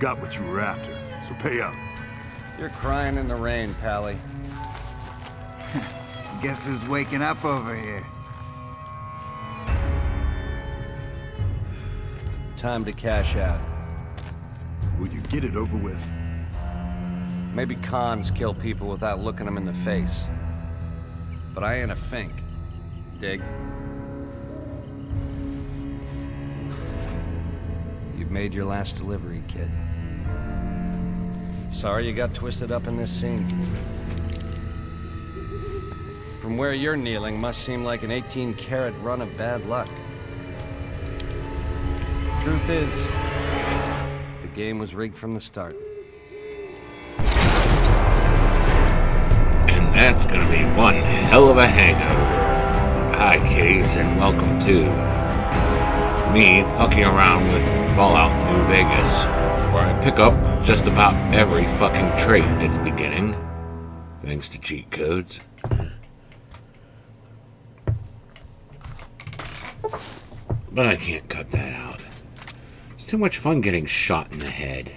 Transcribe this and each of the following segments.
got what you were after, so pay up. You're crying in the rain, Pally. Guess who's waking up over here? Time to cash out. Will you get it over with? Maybe cons kill people without looking them in the face. But I ain't a fink. Dig? You've made your last delivery, kid. Sorry you got twisted up in this scene. From where you're kneeling must seem like an 18-carat run of bad luck. Truth is, the game was rigged from the start. And that's gonna be one hell of a hangover. Hi, kiddies, and welcome to me fucking around with Fallout New Vegas, where I pick up just about every fucking trait at the beginning, thanks to cheat codes. But I can't cut that out. It's too much fun getting shot in the head.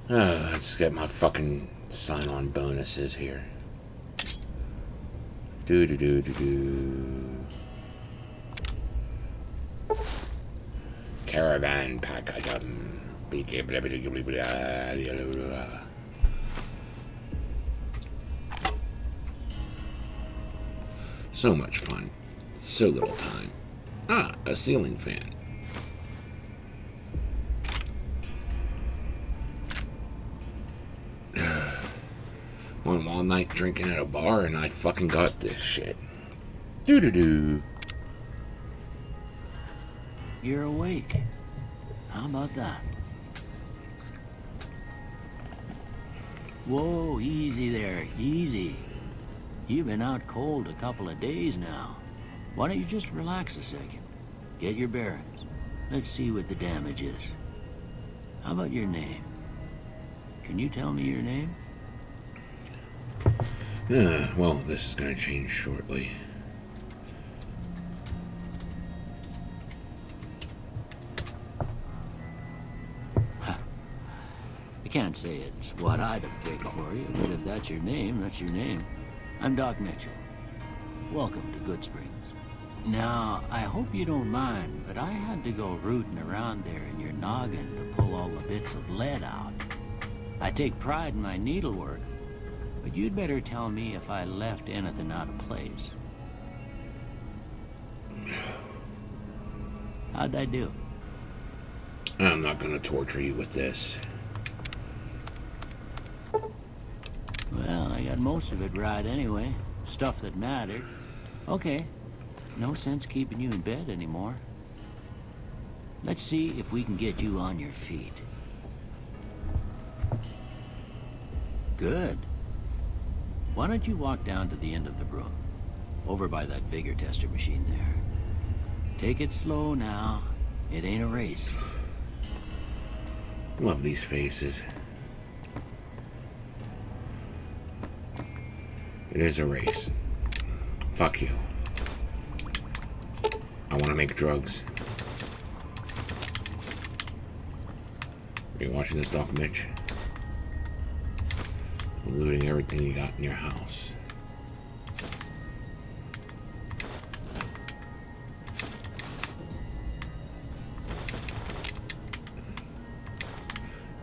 Let's get my fucking sign-on bonuses here. Caravan pack item. So much fun. So little time. Ah, a ceiling fan. Went all night drinking at a bar and I fucking got this shit. Doo-doo-doo. You're awake. How about that? Whoa, easy there, easy. You've been out cold a couple of days now. Why don't you just relax a second? Get your bearings. Let's see what the damage is. How about your name? Can you tell me your name? Well, this is gonna change shortly. I can't say it's what I'd have picked for you, but if that's your name, that's your name. I'm Doc Mitchell. Welcome to Good Springs. Now, I hope you don't mind, but I had to go rooting around there in your noggin to pull all the bits of lead out. I take pride in my needlework, but you'd better tell me if I left anything out of place. How'd I do? I'm not gonna torture you with this. Well, I got most of it right anyway. Stuff that mattered. Okay. No sense keeping you in bed anymore. Let's see if we can get you on your feet. Good. Why don't you walk down to the end of the room? Over by that vigor tester machine there. Take it slow now. It ain't a race. Love these faces. It is a race. Fuck you. I want to make drugs. Are you watching this, Doc Mitch? I'm looting everything you got in your house.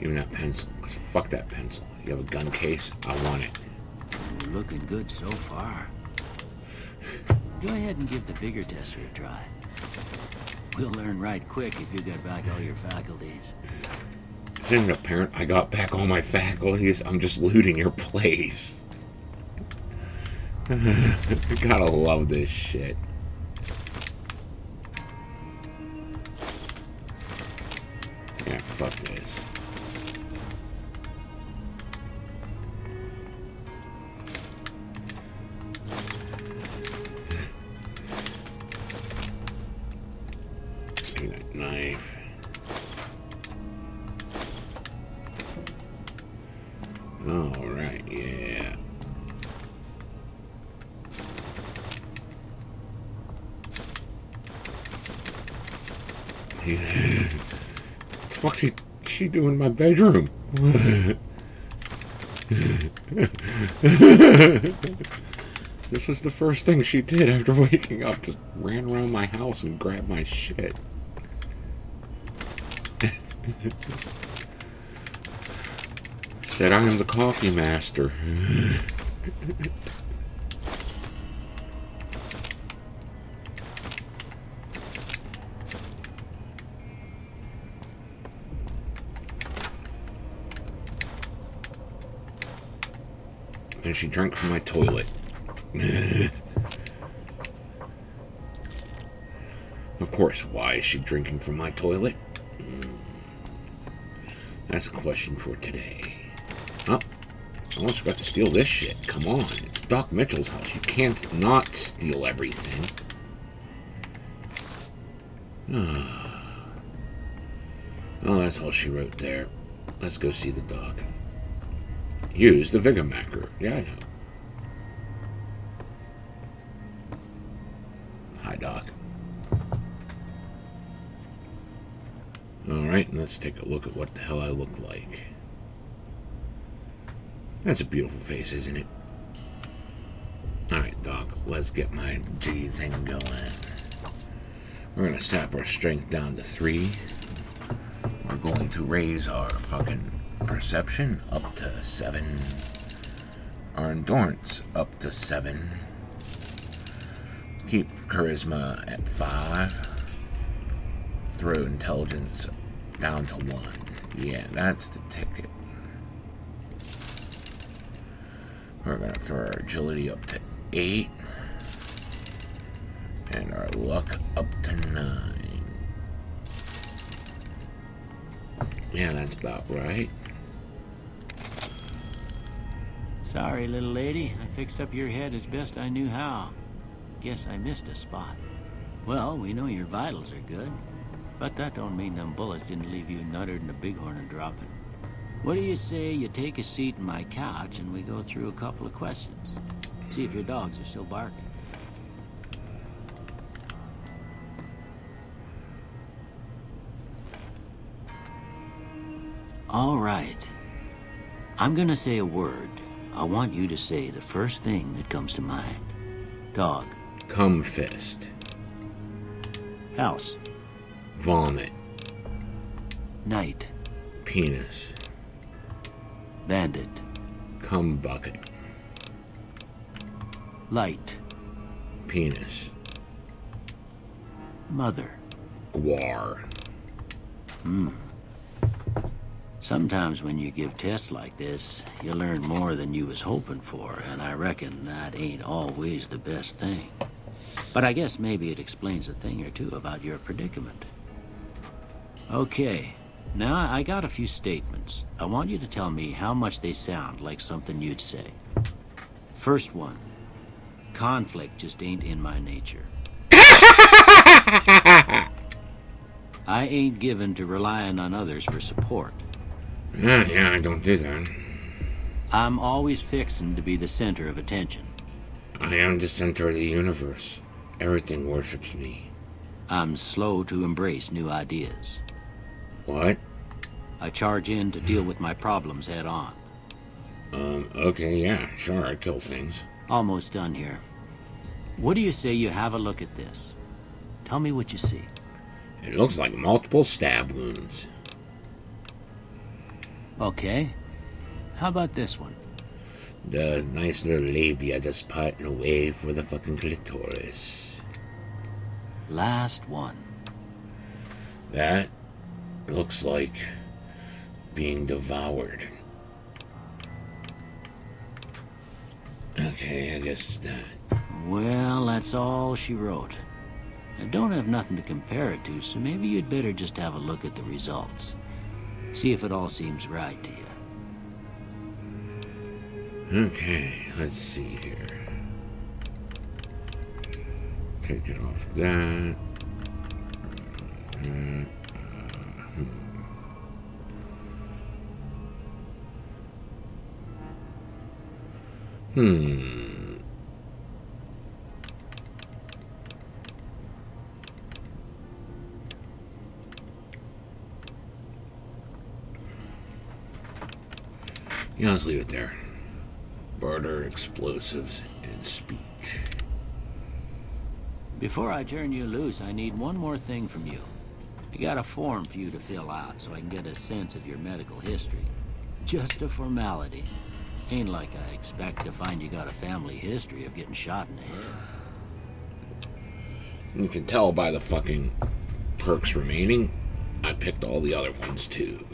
Even that pencil. Fuck that pencil. You have a gun case? I want it. You're looking good so far. Go ahead and give the vigor tester a try. We'll learn right quick if you get back all your faculties. Isn't it apparent I got back all my faculties? I'm just looting your place. Gotta love this shit. Yeah, fuck this. Give me that knife. Alright, yeah. What the fuck's she doing in my bedroom? This was the first thing she did after waking up. Just ran around my house and grabbed my shit. Said I am the coffee master. And she drank from my toilet. Of course, why is she drinking from my toilet? That's a question for today. Oh, I almost forgot to steal this shit. Come on, it's Doc Mitchell's house. You can't not steal everything. Oh, that's all she wrote there. Let's go see the doc. Use the Vigamacker. Yeah, I know. Hi, Doc. Alright, let's take a look at what the hell I look like. That's a beautiful face, isn't it? Alright, Doc, let's get my G thing going. We're gonna sap our strength down to 3. We're going to raise our fucking perception up to 7. Our endurance up to 7. Keep charisma at 5. Throw intelligence down to 1. Yeah, that's the ticket. We're gonna throw our agility up to 8. And our luck up to 9. Yeah, that's about right. Sorry, little lady. I fixed up your head as best I knew how. Guess I missed a spot. Well, we know your vitals are good. But that don't mean them bullets didn't leave you nuttered in a bighorn and dropping. What do you say you take a seat in my couch and we go through a couple of questions? See if your dogs are still barking. All right. I'm gonna say a word. I want you to say the first thing that comes to mind. Dog. Cum fist. House. Vomit. Night. Penis. Bandit. Cum bucket. Light. Penis. Mother. Guar. Sometimes when you give tests like this, you learn more than you was hoping for, and I reckon that ain't always the best thing. But I guess maybe it explains a thing or two about your predicament. Okay, now I got a few statements. I want you to tell me how much they sound like something you'd say. First one, conflict just ain't in my nature. I ain't given to relying on others for support. Yeah, I don't do that. I'm always fixin' to be the center of attention. I am the center of the universe. Everything worships me. I'm slow to embrace new ideas. What? I charge in to deal with my problems head on. Okay, yeah, sure, I kill things. Almost done here. What do you say you have a look at this? Tell me what you see. It looks like multiple stab wounds. Okay. How about this one? The nice little labia just parting away for the fucking clitoris. Last one. That looks like being devoured. Okay, I guess that. Well, that's all she wrote. I don't have nothing to compare it to, so maybe you'd better just have a look at the results. See if it all seems right to you. Okay, let's see here. Take it off that. Yeah, let's leave it there. Barter, explosives, and speech. Before I turn you loose, I need one more thing from you. I got a form for you to fill out so I can get a sense of your medical history. Just a formality. Ain't like I expect to find you got a family history of getting shot in the head. You can tell by the fucking perks remaining, I picked all the other ones too.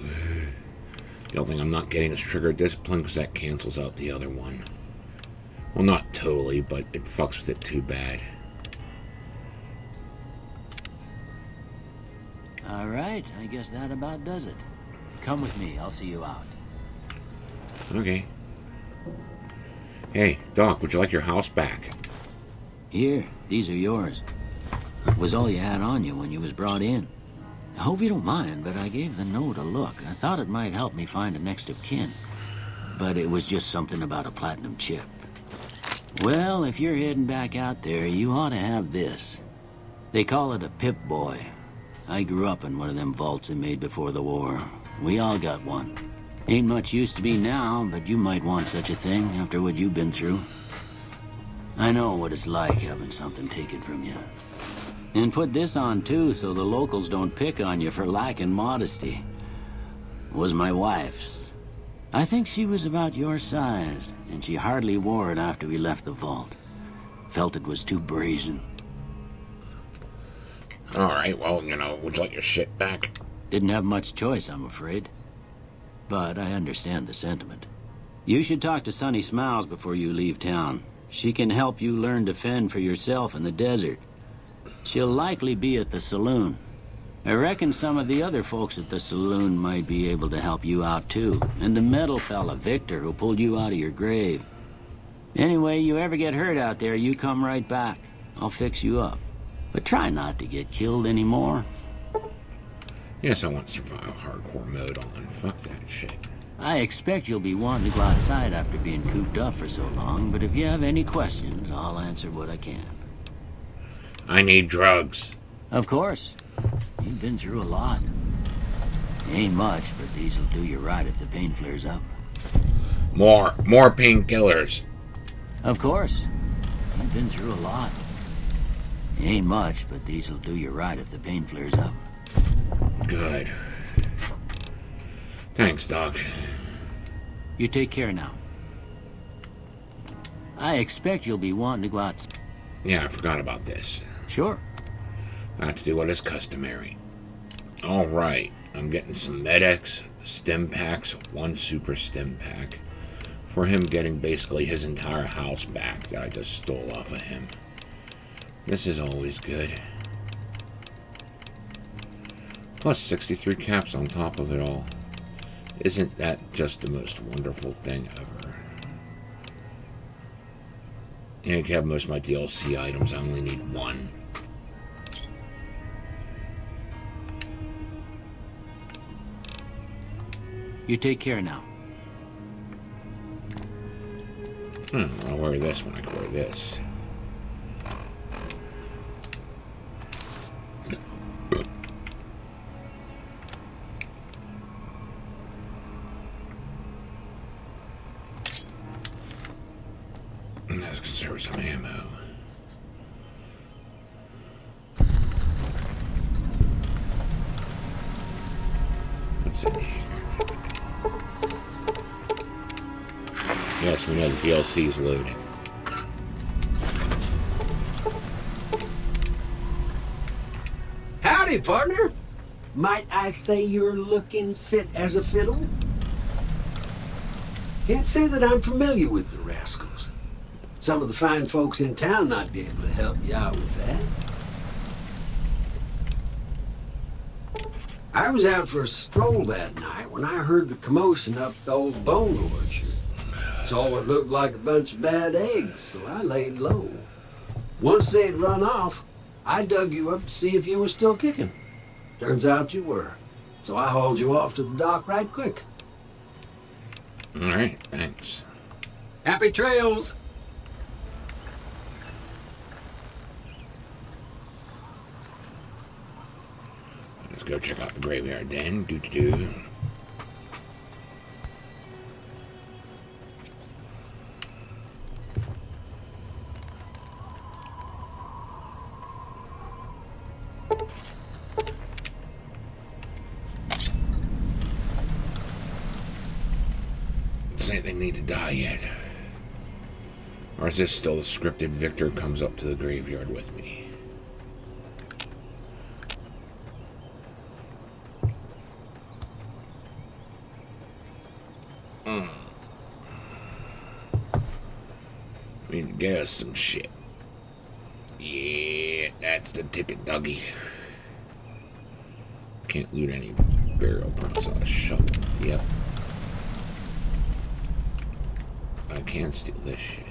The only thing I'm not getting is trigger discipline because that cancels out the other one. Well, not totally, but it fucks with it too bad. All right, I guess that about does it. Come with me, I'll see you out. Okay. Hey, Doc, would you like your house back? Here, these are yours. Was all you had on you when you was brought in. I hope you don't mind, but I gave the note a look. I thought it might help me find a next of kin. But it was just something about a platinum chip. Well, if you're heading back out there, you ought to have this. They call it a Pip-Boy. I grew up in one of them vaults they made before the war. We all got one. Ain't much use to me now, but you might want such a thing after what you've been through. I know what it's like having something taken from you. And put this on too, so the locals don't pick on you for lacking modesty. It was my wife's. I think she was about your size, and she hardly wore it after we left the vault. Felt it was too brazen. Alright, well, you know, would you like your shit back? Didn't have much choice, I'm afraid. But I understand the sentiment. You should talk to Sunny Smiles before you leave town. She can help you learn to fend for yourself in the desert. She'll likely be at the saloon. I reckon some of the other folks at the saloon might be able to help you out too. And the metal fella, Victor, who pulled you out of your grave. Anyway, you ever get hurt out there, you come right back. I'll fix you up. But try not to get killed anymore. Yes, I want survival hardcore mode on. Fuck that shit. I expect you'll be wanting to go outside after being cooped up for so long, but if you have any questions, I'll answer what I can. I need drugs. Of course. You've been through a lot. Ain't much, but these'll do you right if the pain flares up. More painkillers. Of course. You've been through a lot. Ain't much, but these'll do you right if the pain flares up. Good. Thanks, Doc. You take care now. I expect you'll be wanting to go out. Yeah, I forgot about this. Sure. I have to do what is customary. Alright, I'm getting some Med-X, stim packs, one super stim pack, for him getting basically his entire house back that I just stole off of him. This is always good. Plus 63 caps on top of it all. Isn't that just the most wonderful thing ever? Yeah, I can have most of my DLC items. I only need one. You take care now. I'll wear this when I can wear this. Let's conserve some ammo. What's in here? Yes, we know the DLC is loading. Howdy, partner. Might I say you're looking fit as a fiddle? Can't say that I'm familiar with the rascals. Some of the fine folks in town might be able to help you out with that. I was out for a stroll that night when I heard the commotion up the old bone orchard. Saw what looked like a bunch of bad eggs, so I laid low. Once they'd run off, I dug you up to see if you were still kicking. Turns out you were, so I hauled you off to the dock right quick. Alright, thanks. Happy trails! Let's go check out the graveyard then. Doo-doo-doo. anything need to die yet? Or is this still the scripted Victor comes up to the graveyard with me? Need to get us some shit. Yeah, that's the ticket, doggy. Can't loot any burial parts on a shovel. Yep. I can steal this shit.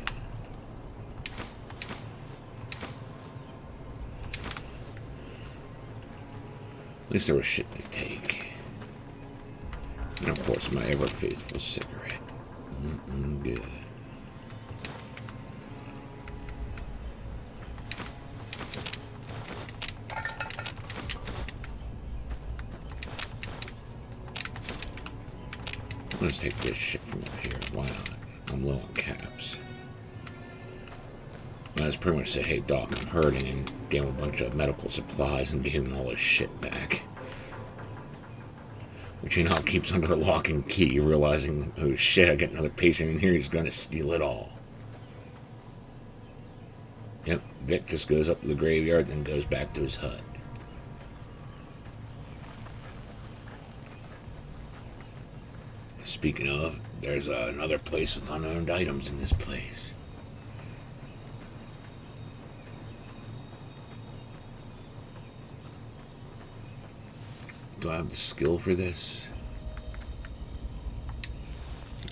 At least there was shit to take. And of course, my ever faithful cigarette. Good. Let's take this shit from up here. Why not? I'm low on caps. I just pretty much said, hey Doc, I'm hurting, and gave him a bunch of medical supplies and gave him all his shit back. Which, you know, keeps under lock and key, realizing, oh shit, I got another patient in here, he's gonna steal it all. Yep, Vic just goes up to the graveyard, then goes back to his hut. Speaking of, there's another place with unowned items in this place. Do I have the skill for this?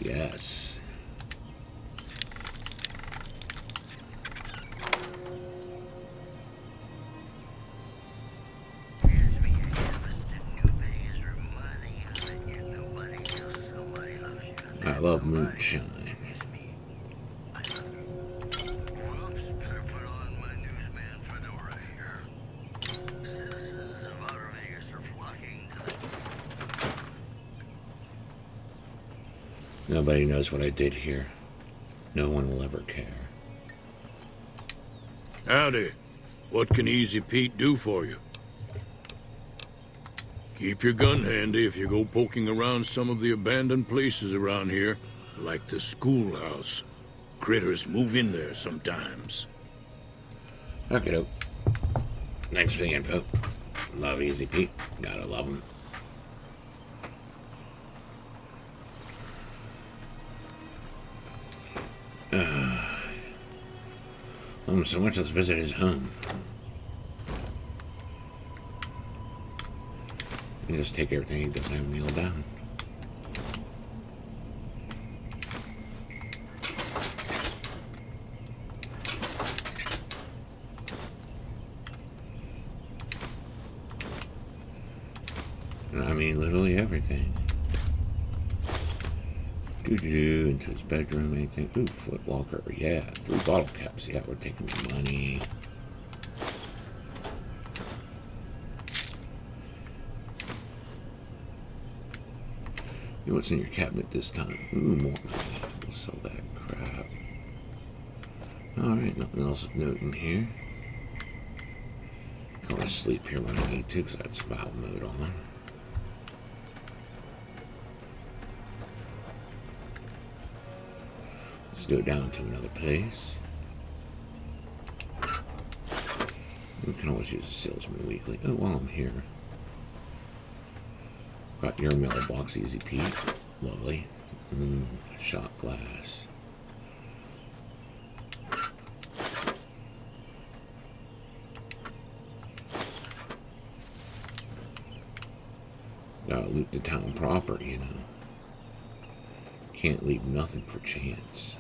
Yes. I love moonshine. Nobody knows what I did here. No one will ever care. Howdy. What can Easy Pete do for you? Keep your gun handy if you go poking around some of the abandoned places around here, like the schoolhouse. Critters move in there sometimes. Okay, dope. Thanks for the info. Love Easy Pete. Gotta love him. Love him so much, let's visit his home. And just take everything he doesn't have nailed down. I mean, literally everything. Doo-doo-doo, into his bedroom, anything. Ooh, foot locker, yeah. 3 bottle caps, yeah, we're taking the money. You know what's in your cabinet this time? Ooh, more money. We'll sell that crap. Alright, nothing else of note in here. Go to sleep here when I need to, because that's valve mode on. Let's go down to another place. We can always use a salesman weekly. Oh, while I'm here. Got your mailbox, Easy Pete. Lovely. Shot glass. Gotta loot the town proper, you know. Can't leave nothing for chance.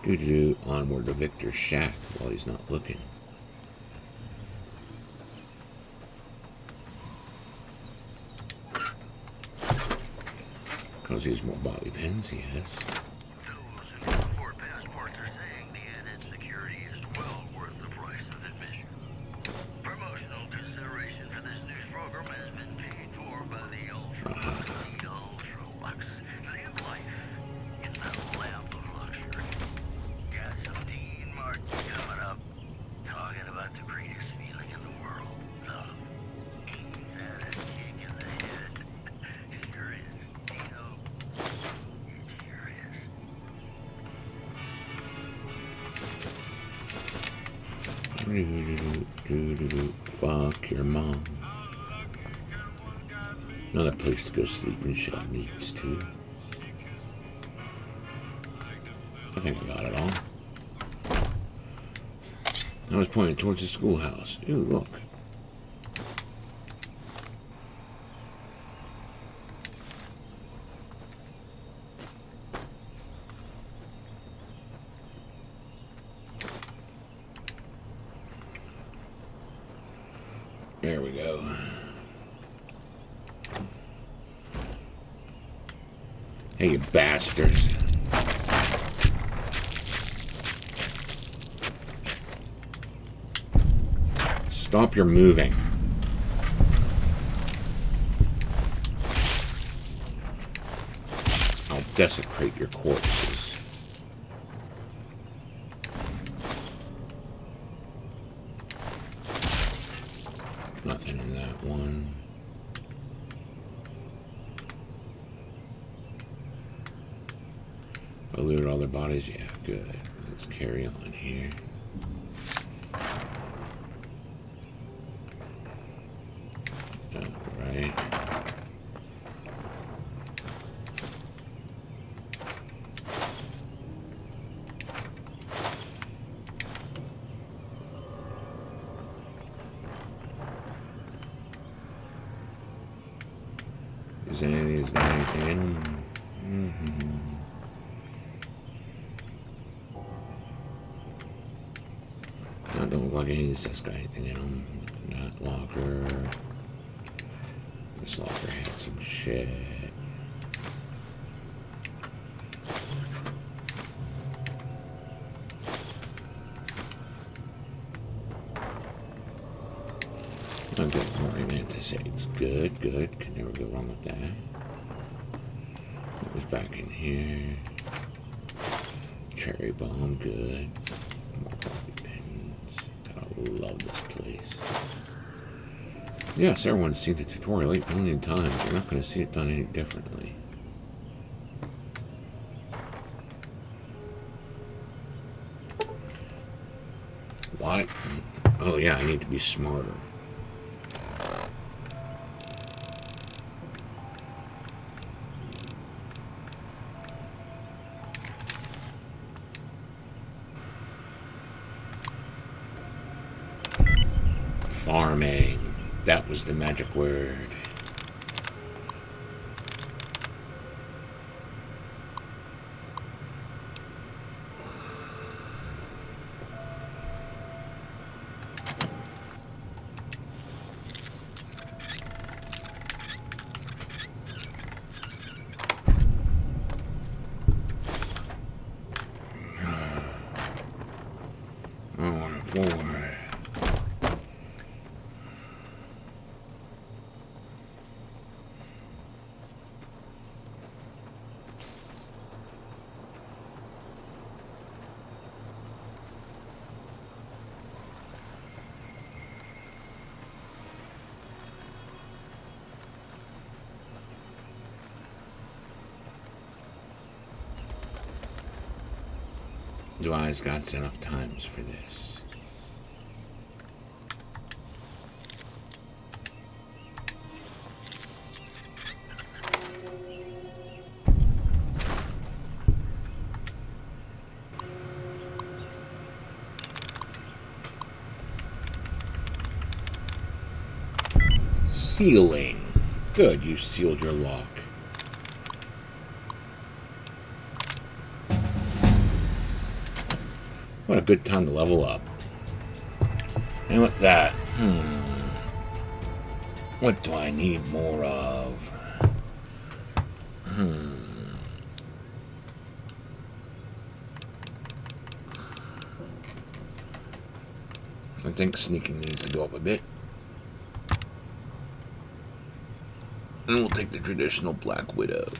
Doo-doo-doo, onward to Victor's shack while he's not looking. Cause he's more bobby pins, yes. Those who can afford passports are saying the added security is well worth the price of admission. Promotional consideration for this news program has been paid for by the ultra-lux. Live life in the lamp of luxury. Got some Dean Martin coming up, talking about the greatest feeling in the Fuck your mom. Another place to go sleep and shit I needs to. I think I got it all. I was pointing towards the schoolhouse. Ooh, look. There we go. Hey, you bastards. Stop your moving. I'll desecrate your corpses. Nothing in that one. I looted all their bodies? Yeah, good. Let's carry on here. Alright. Is any of these got anything in them? That don't look like any of this has got anything in them. That locker. This locker had some shit. I'm getting more mantis eggs. Good, good. Can never go wrong with that. It was back in here. Cherry bomb, good. More bobby pins. Gotta love this place. Yes, everyone's seen the tutorial 8 million times. You're not going to see it done any differently. What? Oh yeah, I need to be smarter. Farming. That was the magic word. Do I's got enough times for this? Sealing. Good, you sealed your lock. What a good time to level up. And with that, what do I need more of? I think sneaking needs to go up a bit. And we'll take the traditional Black Widow.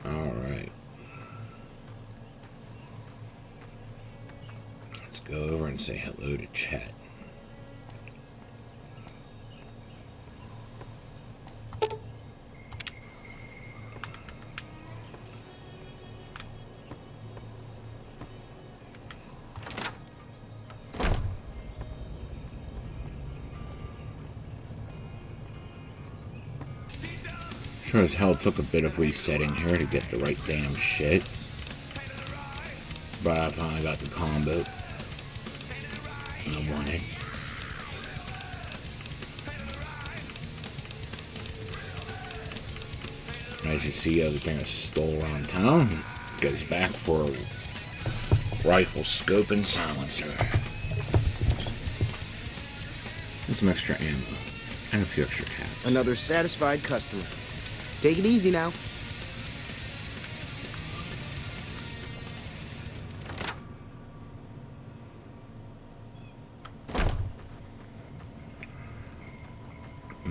Alright. Let's go over and say hello to chat. Sure as hell took a bit of resetting here to get the right damn shit. But I finally got the combo I wanted. As you see, everything I stole around town goes back for a rifle scope and silencer. And some extra ammo. And a few extra caps. Another satisfied customer. Take it easy now.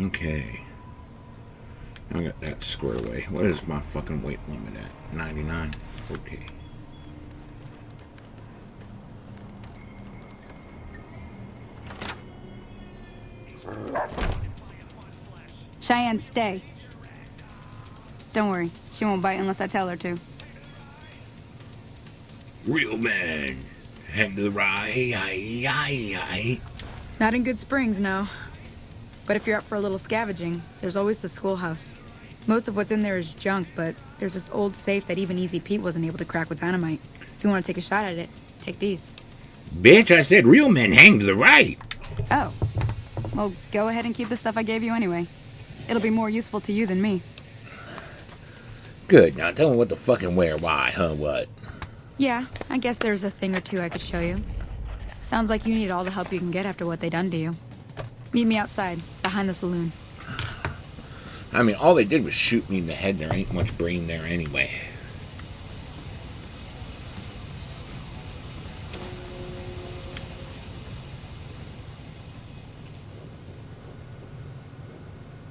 Okay. I got that squared away. What is my fucking weight limit at? 99? Okay. Cheyenne, stay. Don't worry. She won't bite unless I tell her to. Real man. Hang to the right. Not in Good Springs, no. But if you're up for a little scavenging, there's always the schoolhouse. Most of what's in there is junk, but there's this old safe that even Easy Pete wasn't able to crack with dynamite. If you want to take a shot at it, take these. Bitch, I said real men hang to the right. Oh. Well, go ahead and keep the stuff I gave you anyway. It'll be more useful to you than me. Good, now tell me what the fucking where, why, huh, what? Yeah, I guess there's a thing or two I could show you. Sounds like you need all the help you can get after what they done to you. Meet me outside, behind the saloon. I mean, all they did was shoot me in the head. There ain't much brain there anyway.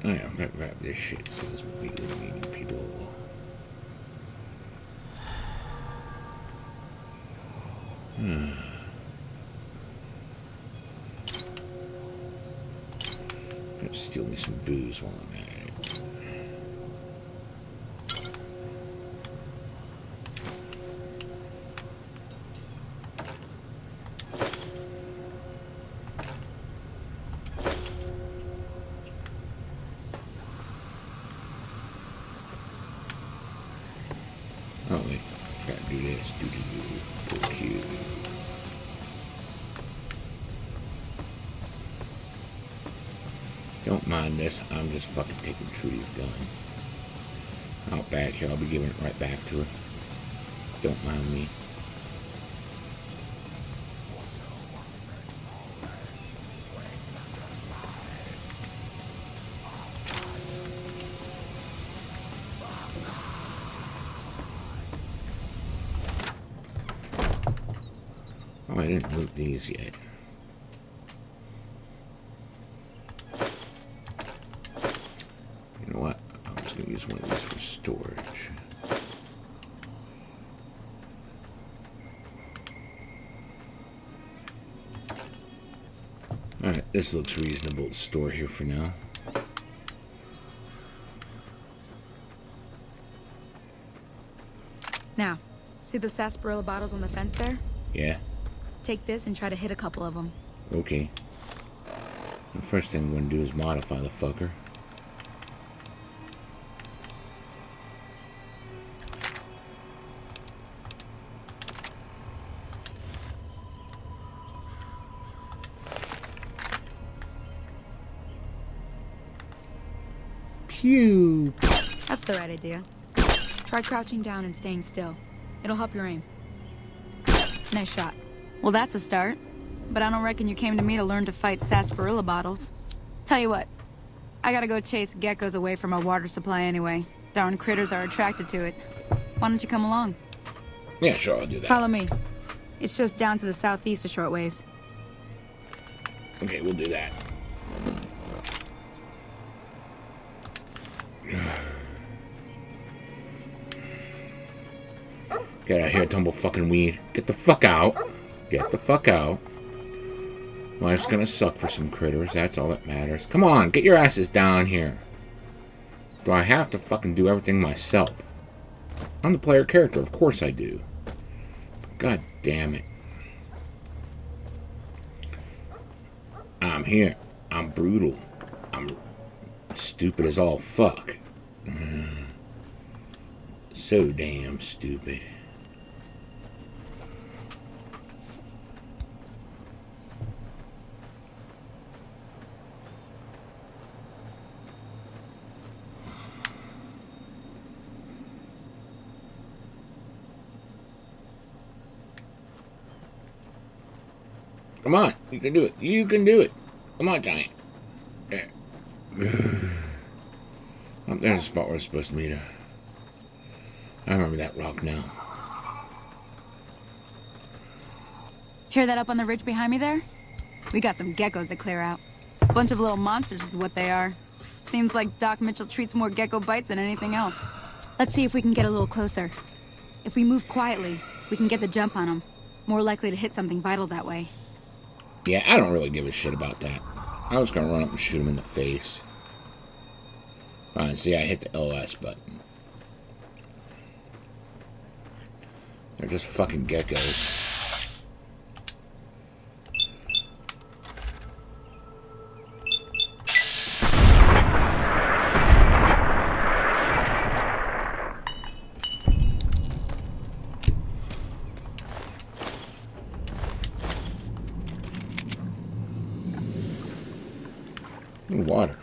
Oh yeah, I've got to grab this shit so this will be meeting people. Gotta steal me some booze while I'm at it. Oh wait, gotta do this. Okay. Don't mind this, I'm just fucking taking Trudy's gun. Out back here, I'll be giving it right back to her. Don't mind me. Oh, I didn't loot these yet. You know what? I'm just going to use one of these for storage. Alright, this looks reasonable to store here for now. Now, see the sarsaparilla bottles on the fence there? Yeah? Take this and try to hit a couple of them. Okay. The first thing I'm going to do is modify the fucker. Pew! That's the right idea. Try crouching down and staying still. It'll help your aim. Nice shot. Well, that's a start. But I don't reckon you came to me to learn to fight sarsaparilla bottles. Tell you what, I gotta go chase geckos away from our water supply anyway. Darn critters are attracted to it. Why don't you come along? Yeah, sure, I'll do that. Follow me. It's just down to the southeast a short ways. Okay, we'll do that. Get out of here, tumble fucking weed. Get the fuck out. Get the fuck out. Life's gonna suck for some critters, that's all that matters. Come on, get your asses down here. Do I have to fucking do everything myself? I'm the player character, of course I do. God damn it. I'm here. I'm brutal. I'm stupid as all fuck. So damn stupid. Come on, you can do it. You can do it. Come on, Giant. There. Oh, there's a spot where it's supposed to meet her. I remember that rock now. Hear that up on the ridge behind me there? We got some geckos to clear out. Bunch of little monsters is what they are. Seems like Doc Mitchell treats more gecko bites than anything else. Let's see if we can get a little closer. If we move quietly, we can get the jump on them. More likely to hit something vital that way. Yeah, I don't really give a shit about that. I was gonna run up and shoot him in the face. Alright, see, I hit the LS button. They're just fucking geckos. Ooh, water.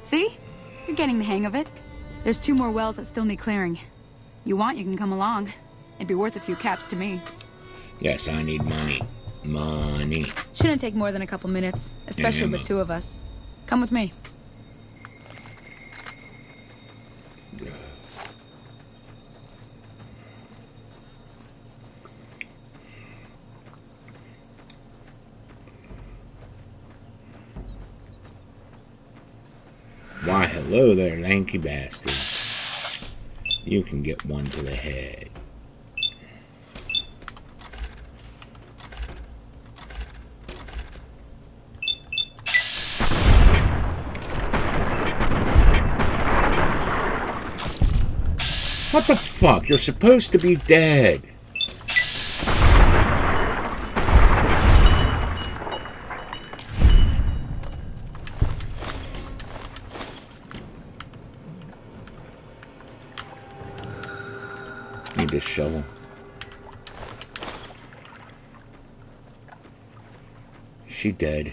See? You're getting the hang of it. There's 2 more wells that still need clearing. You want, you can come along. It'd be worth a few caps to me. Yes, I need money. Money. Shouldn't take more than a couple minutes, especially with 2 of us. Come with me. Why, hello there, lanky bastards. You can get one to the head. What the fuck? You're supposed to be dead. Need this shovel. Is she dead?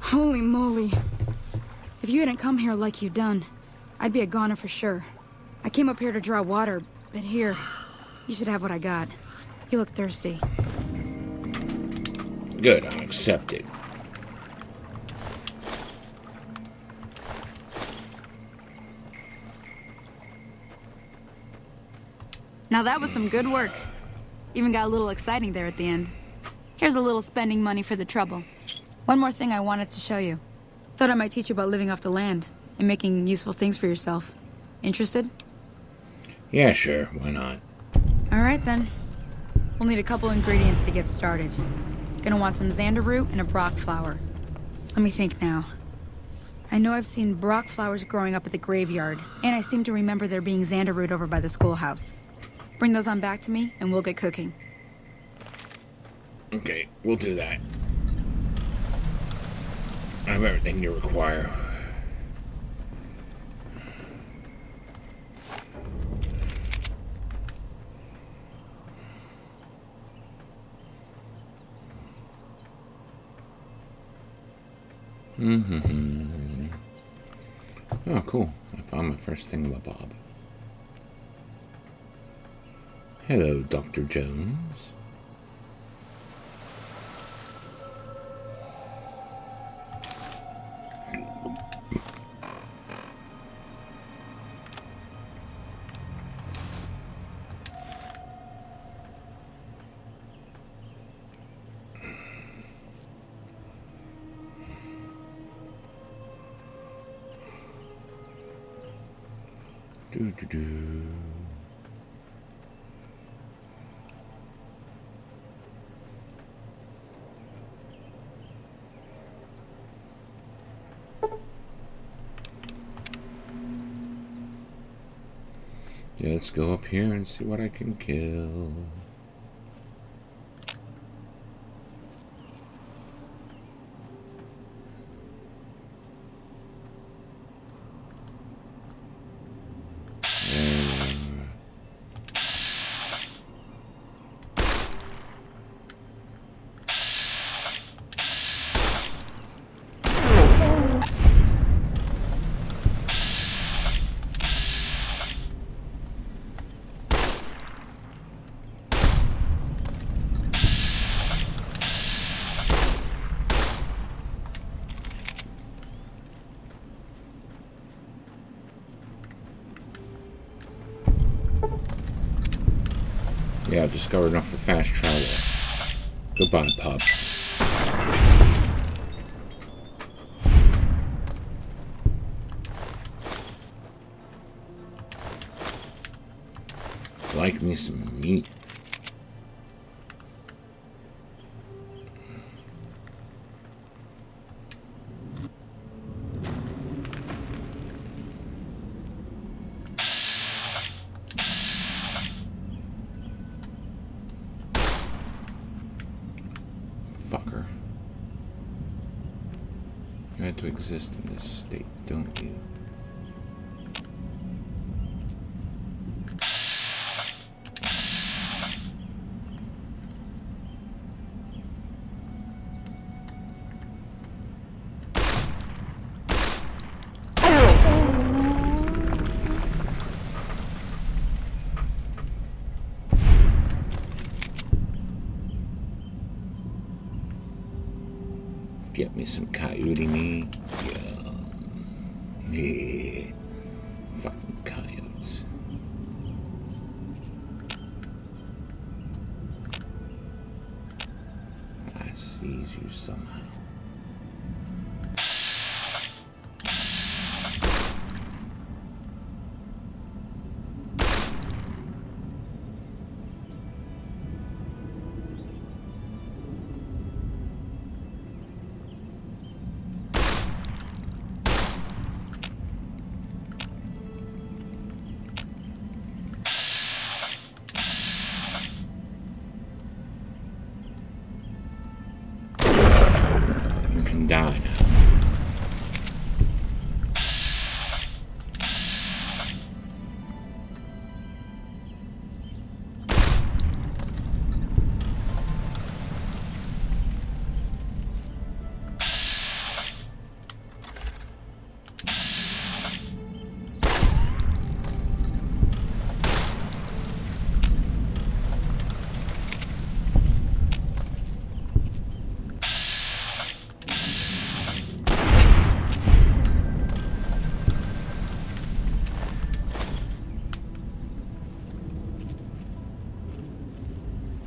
Holy moly. If you hadn't come here like you done, I'd be a goner for sure. I came up here to draw water, but here, you should have what I got. You look thirsty. Good, I'll accept it. Now that was some good work. Even got a little exciting there at the end. Here's a little spending money for the trouble. One more thing I wanted to show you. Thought I might teach you about living off the land and making useful things for yourself. Interested? Yeah, sure, why not? Alright then. We'll need a couple ingredients to get started. Gonna want some xander root and a brock flower. Let me think now. I know I've seen brock flowers growing up at the graveyard, and I seem to remember there being xander root over by the schoolhouse. Bring those on back to me, and we'll get cooking. Okay, we'll do that. I have everything you require. Oh, cool. I found my first thingamabob. Hello, Dr. Jones. Do-do-do. Yeah, let's go up here and see what I can kill. Yeah, I've discovered enough for fast travel. Goodbye, pub. Like me some meat. Fucker. You had to exist in this state, don't you? Get me some coyote meat. Yum. Yeah. Fucking coyotes. I seize you somehow. You can die now.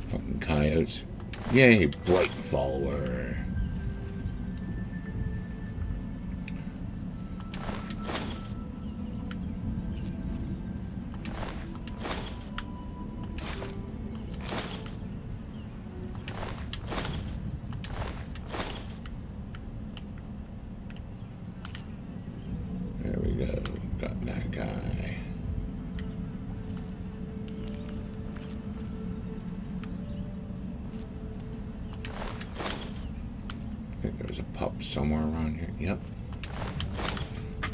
Fucking coyotes. Yay, blight follower. There we go. Got that guy. I think there's a pup somewhere around here. Yep.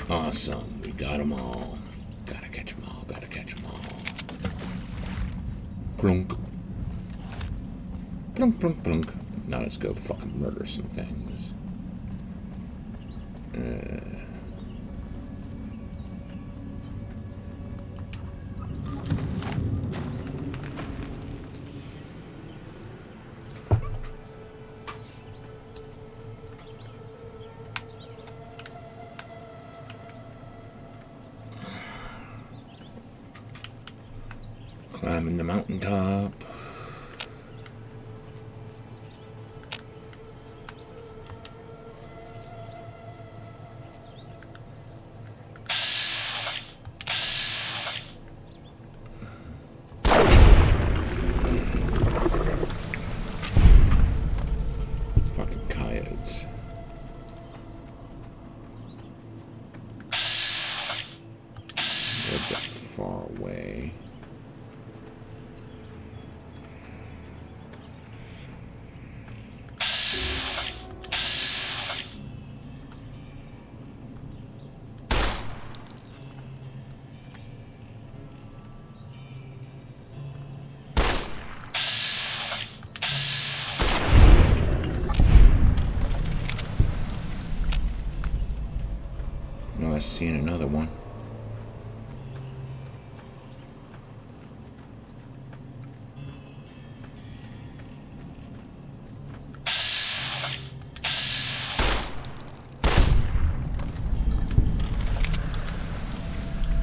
Awesome. We got them all. Gotta catch them all. Gotta catch them all. Plunk. Plunk, plunk, plunk. Now let's go fucking murder some things. Climbing the mountaintop. seeing another one.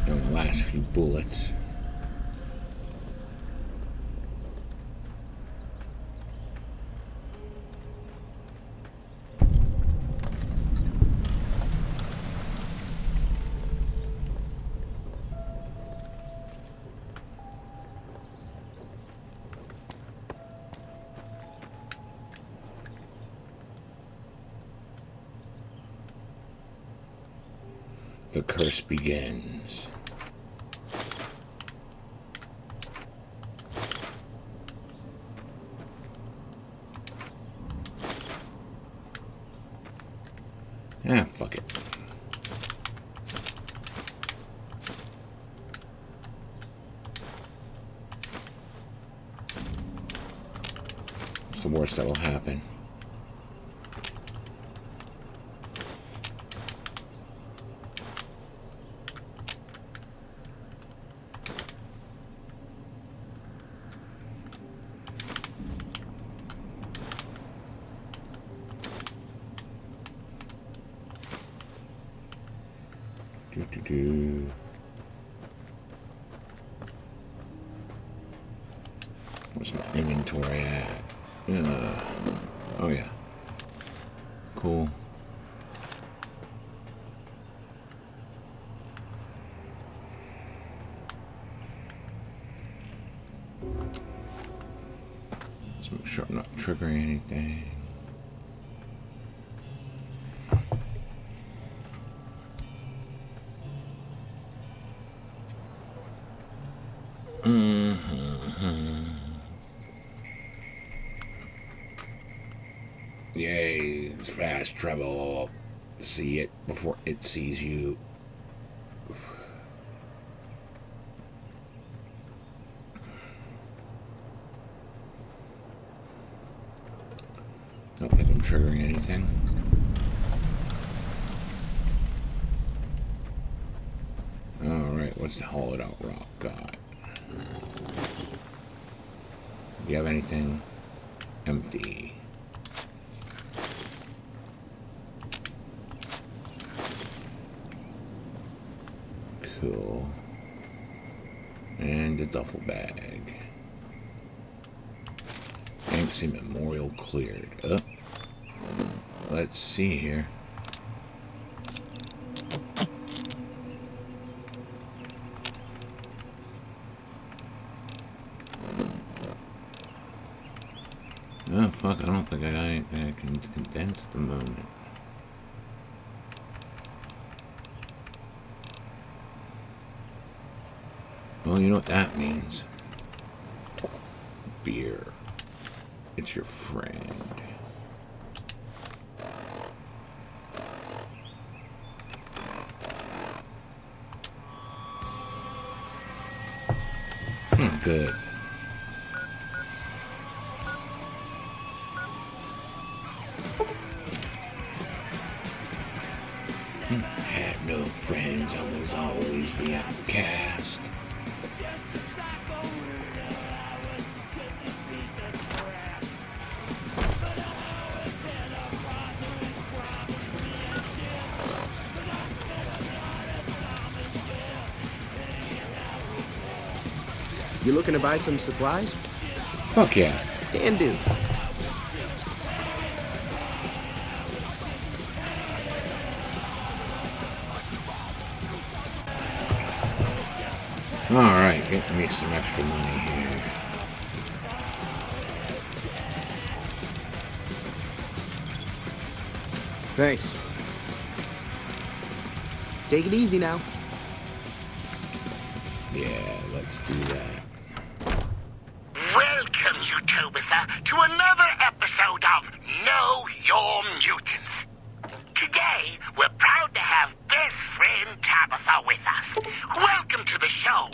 And the last few bullets. The curse begins. Ah, fuck it. What's the worst that'll happen? What's my inventory at? Oh yeah. Cool. Let's make sure I'm not triggering anything. Yay, fast travel. See it before it sees you. Don't think I'm triggering anything. Alright, what's the hollowed out rock got? Do you have anything? Empty. Cool. And a duffel bag. Banksy Memorial cleared. Let's see here. Oh fuck, I don't think I got anything I can condense at the moment. Well, you know what that means. Beer. It's your friend. Good. Had no friends, I was always the outcast. You looking to buy some supplies? Fuck yeah. Can do. Alright, get me some extra money here. Thanks. Take it easy now. Yeah, let's do that. Welcome, you Tabitha, to another episode of Know Your Mutants. Today, we're proud to have best friend Tabitha with us. Welcome to the show.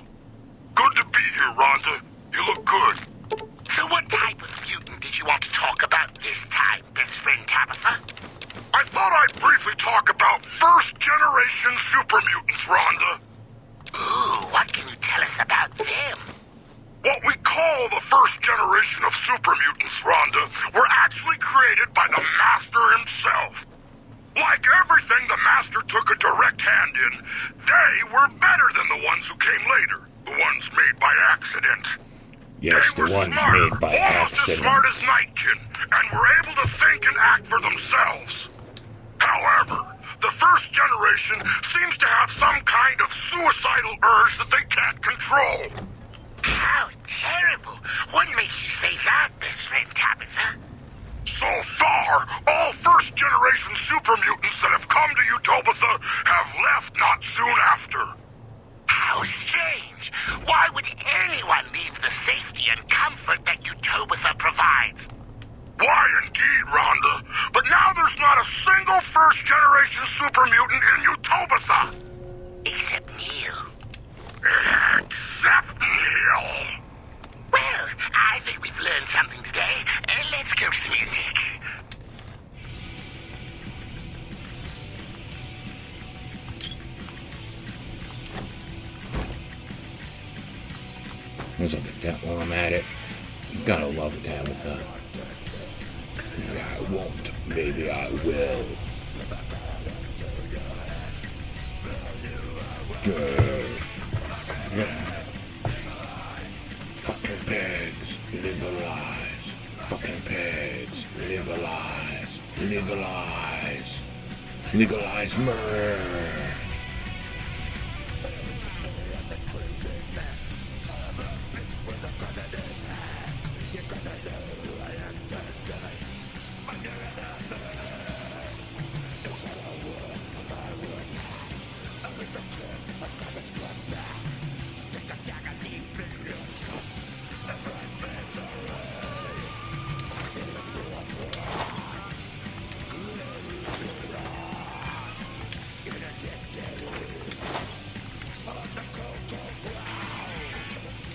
Good to be here, Rhonda. You look good. So what type of mutant did you want to talk about this time, best friend Tabitha? I thought I'd briefly talk about first-generation super mutants. generation of super mutants, Rhonda, were actually created by the Master himself. Like everything the Master took a direct hand in, they were better than the ones who came later. The ones made by accident. Yes, They the were ones smarter, made by almost accident. as smart as Nightkin, and were able to think and act for themselves. However, the first generation seems to have some kind of suicidal urge that they can't control. How terrible. What makes you say that, best friend Tabitha? So far, all first-generation super mutants that have come to Utobitha have left not soon after. How strange. Why would anyone leave the safety and comfort that Utobitha provides? Why indeed, Rhonda? But now there's not a single first-generation super mutant in Utobitha. Except Neil. Except Neil. Well, I think we've learned something today. Let's go to the music. There's like a that while I'm at it. You gotta love Tabitha. Maybe I won't. Maybe I will. Fucking pigs, legalize. Fucking pigs, legalize. Legalize. Legalize murder.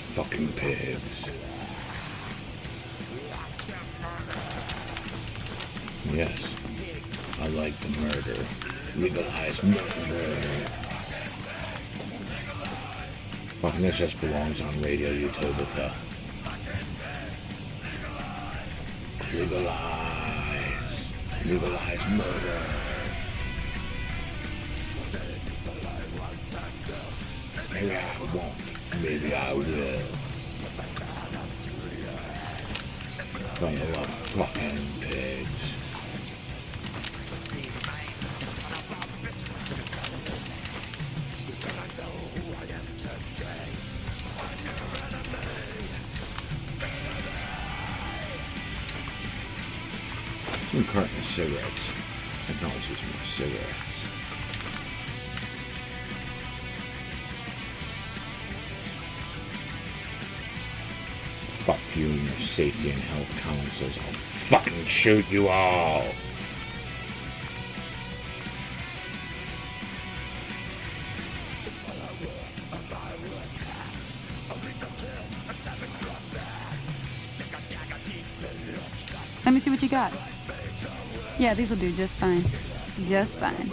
Fucking pigs. Yes, I like the murder. Legalize murder. Fucking this just belongs on Radio Utobitha. Legalize. Legalize murder. Maybe I won't. Maybe I will. But I love fucking pigs. One carton of cigarettes. Technology's more cigarettes. Fuck you and your safety and health councils. I'll fucking shoot you all. Let me see what you got. Yeah, these'll do just fine. Just fine.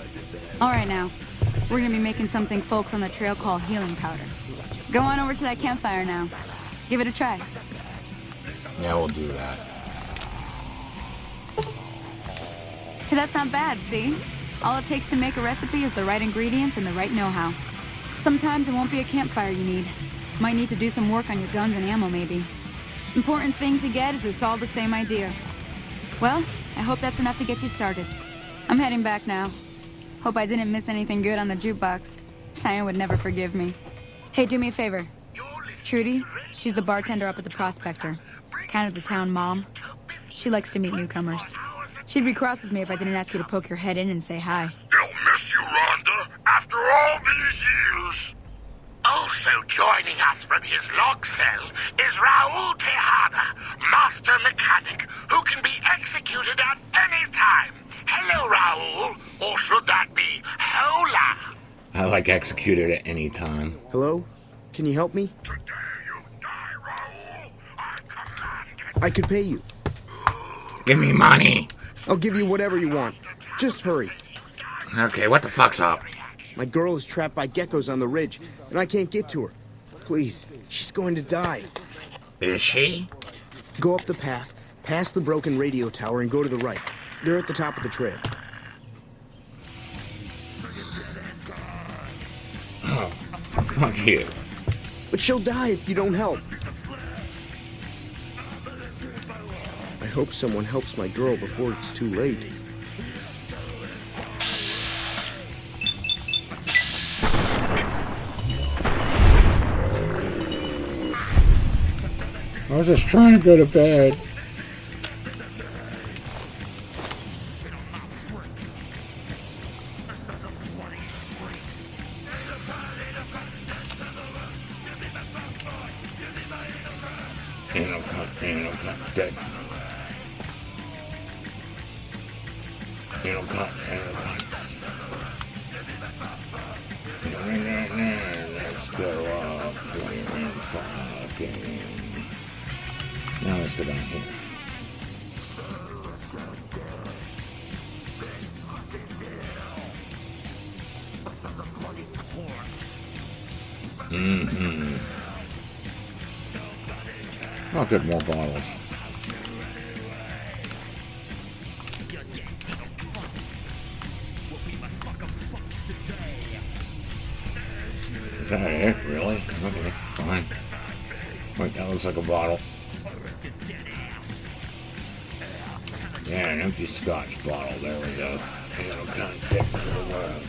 All right, now. We're gonna be making something folks on the trail call healing powder. Go on over to that campfire now. Give it a try. Yeah, we'll do that. Hey, that's not bad, see? All it takes to make a recipe is the right ingredients and the right know-how. Sometimes it won't be a campfire you need. Might need to do some work on your guns and ammo, maybe. Important thing to get is it's all the same idea. Well, I hope that's enough to get you started. I'm heading back now. Hope I didn't miss anything good on the jukebox. Cheyenne would never forgive me. Hey, do me a favor. Trudy, she's the bartender up at the Prospector. Kind of the town mom. She likes to meet newcomers. She'd be cross with me if I didn't ask you to poke your head in and say hi. Still miss you, Rhonda, after all these years. Also joining us from his log cell is Raul Tejada, master mechanic, who can be executed at any time. Hello, Raul. Or should that be hola? I like executed at any time. Hello? Can you help me? Today you die, Raul. I command it. I could pay you. Give me money. I'll give you whatever you want. Just hurry. Okay, what the fuck's up? My girl is trapped by geckos on the ridge, and I can't get to her. Please, she's going to die. Is she? Go up the path, past the broken radio tower, and go to the right. They're at the top of the trail. Oh, fuck you. But she'll die if you don't help. I hope someone helps my girl before it's too late. I was just trying to go to bed. Ain't no cut, dead. Ain't no cut. Let's go up, playing fucking. Now let's go down here. Oh, good, more bottles. Is that it? Really? Okay, fine. Wait, that looks like a bottle. Yeah, an empty scotch bottle. There we go. It'll contact to the world.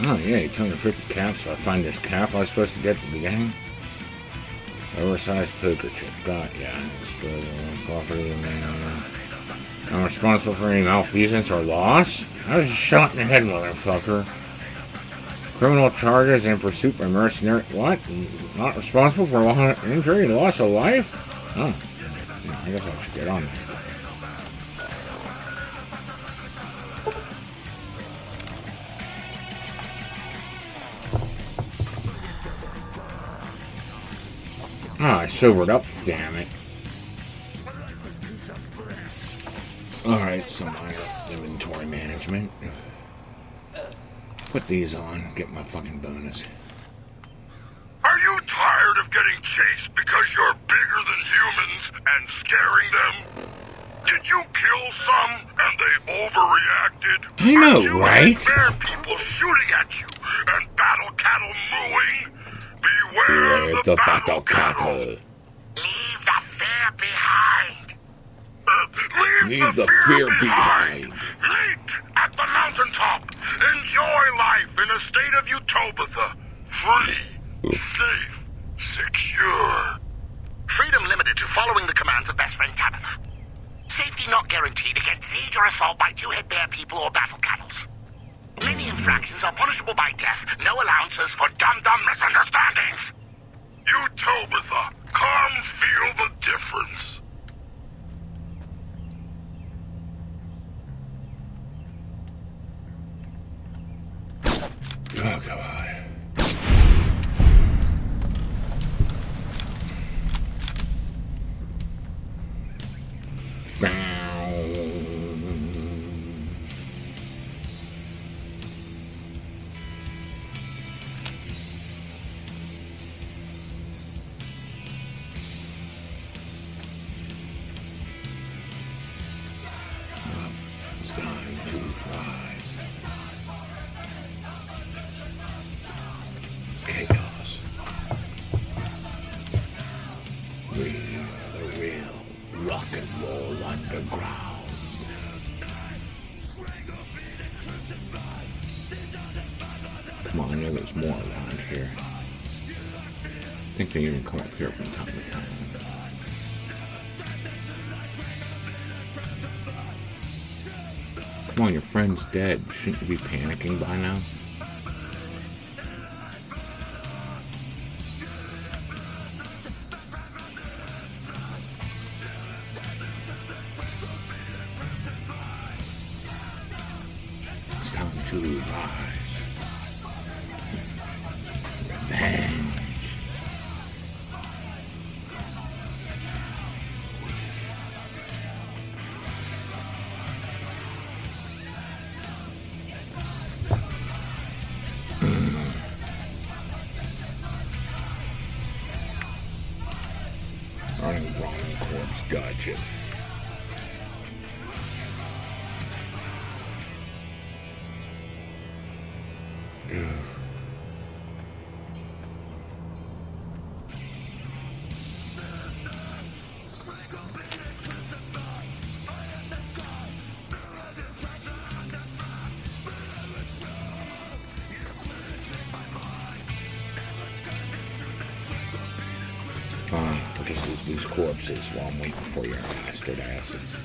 Oh yeah, 250 caps. So I find this cap I was supposed to get at the beginning. Oversized poker chip. Got yeah. Exposure property. I'm responsible for any malfeasance or loss. I was shot in the head, motherfucker. Criminal charges in pursuit by mercenary. What? Not responsible for injury and loss of life? Oh, I guess I should get on that. Oh, I sobered up, damn it. Alright, some minor inventory management. Put these on, get my fucking bonus. Are you tired of getting chased because you're bigger than humans and scaring them? Did you kill some and they overreacted? I know, you right? Bear people shooting at you and battle cattle mooing? Beware the battle cattle. Leave the fear behind. Leave the fear behind. Meet at the mountaintop. Enjoy life in a state of utopia. Free, safe, secure. Freedom limited to following the commands of best friend Tabitha. Safety not guaranteed against siege or assault by two-head bear people or battle cattles. Many infractions are punishable by death. No allowances for dumb misunderstandings. Utopia, come feel the difference. Oh, come on. It's time to rise. Chaos. We are the real rock and roll underground. Come on, I know there's more around here. I think they even come up here from time to time. Come on, your friend's dead. Shouldn't you be panicking by now? It's time to rise. Revenge. Running Brian Corpse, gotcha. Fine, I'll just loot these corpses while I'm waiting for your bastard asses.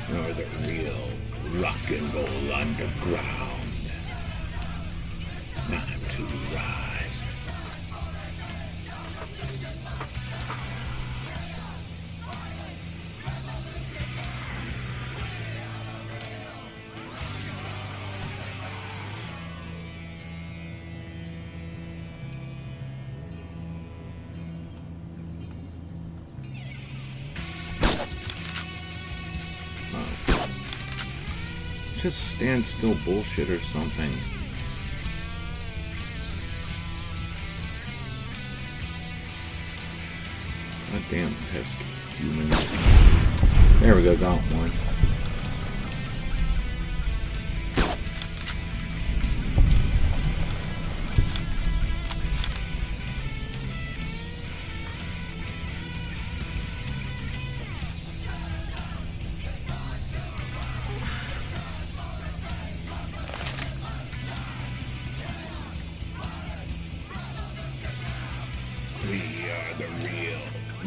You're the real rock and roll underground. Time to rise. Just stand still bullshit or something. Goddamn pesky humans. There we go, got one. We are the real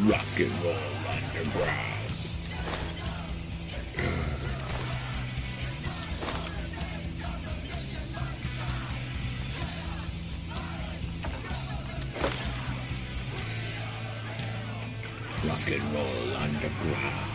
rock and roll underground. Rock and roll underground.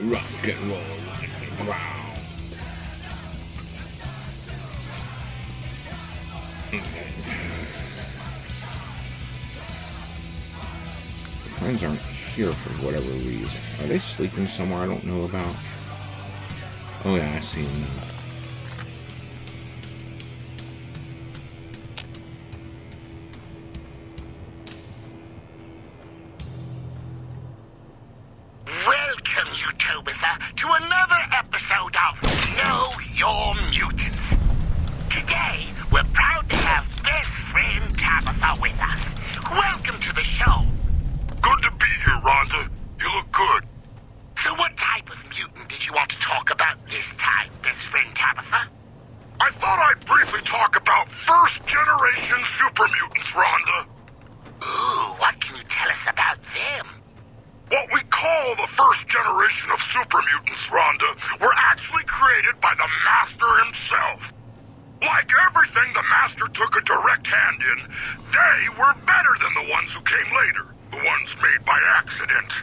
Rock and roll underground. Friends aren't here for whatever reason. Are they sleeping somewhere I don't know about? Oh yeah, I see them now. Welcome, Utopia, to another episode of Know Your Mutants. Today, we're proud to have best friend Tabitha with us. Welcome to the show. Good to be here, Rhonda. You look good. So what type of mutant did you want to talk about this time, best friend Tabitha? I thought I'd briefly talk about first-generation super mutants, Rhonda. Ooh, what can you tell us about them? What we call the first generation of super mutants, Rhonda, were actually created by the Master himself. Like everything the Master took a direct hand in, they were better than the ones who came later, the ones made by accident.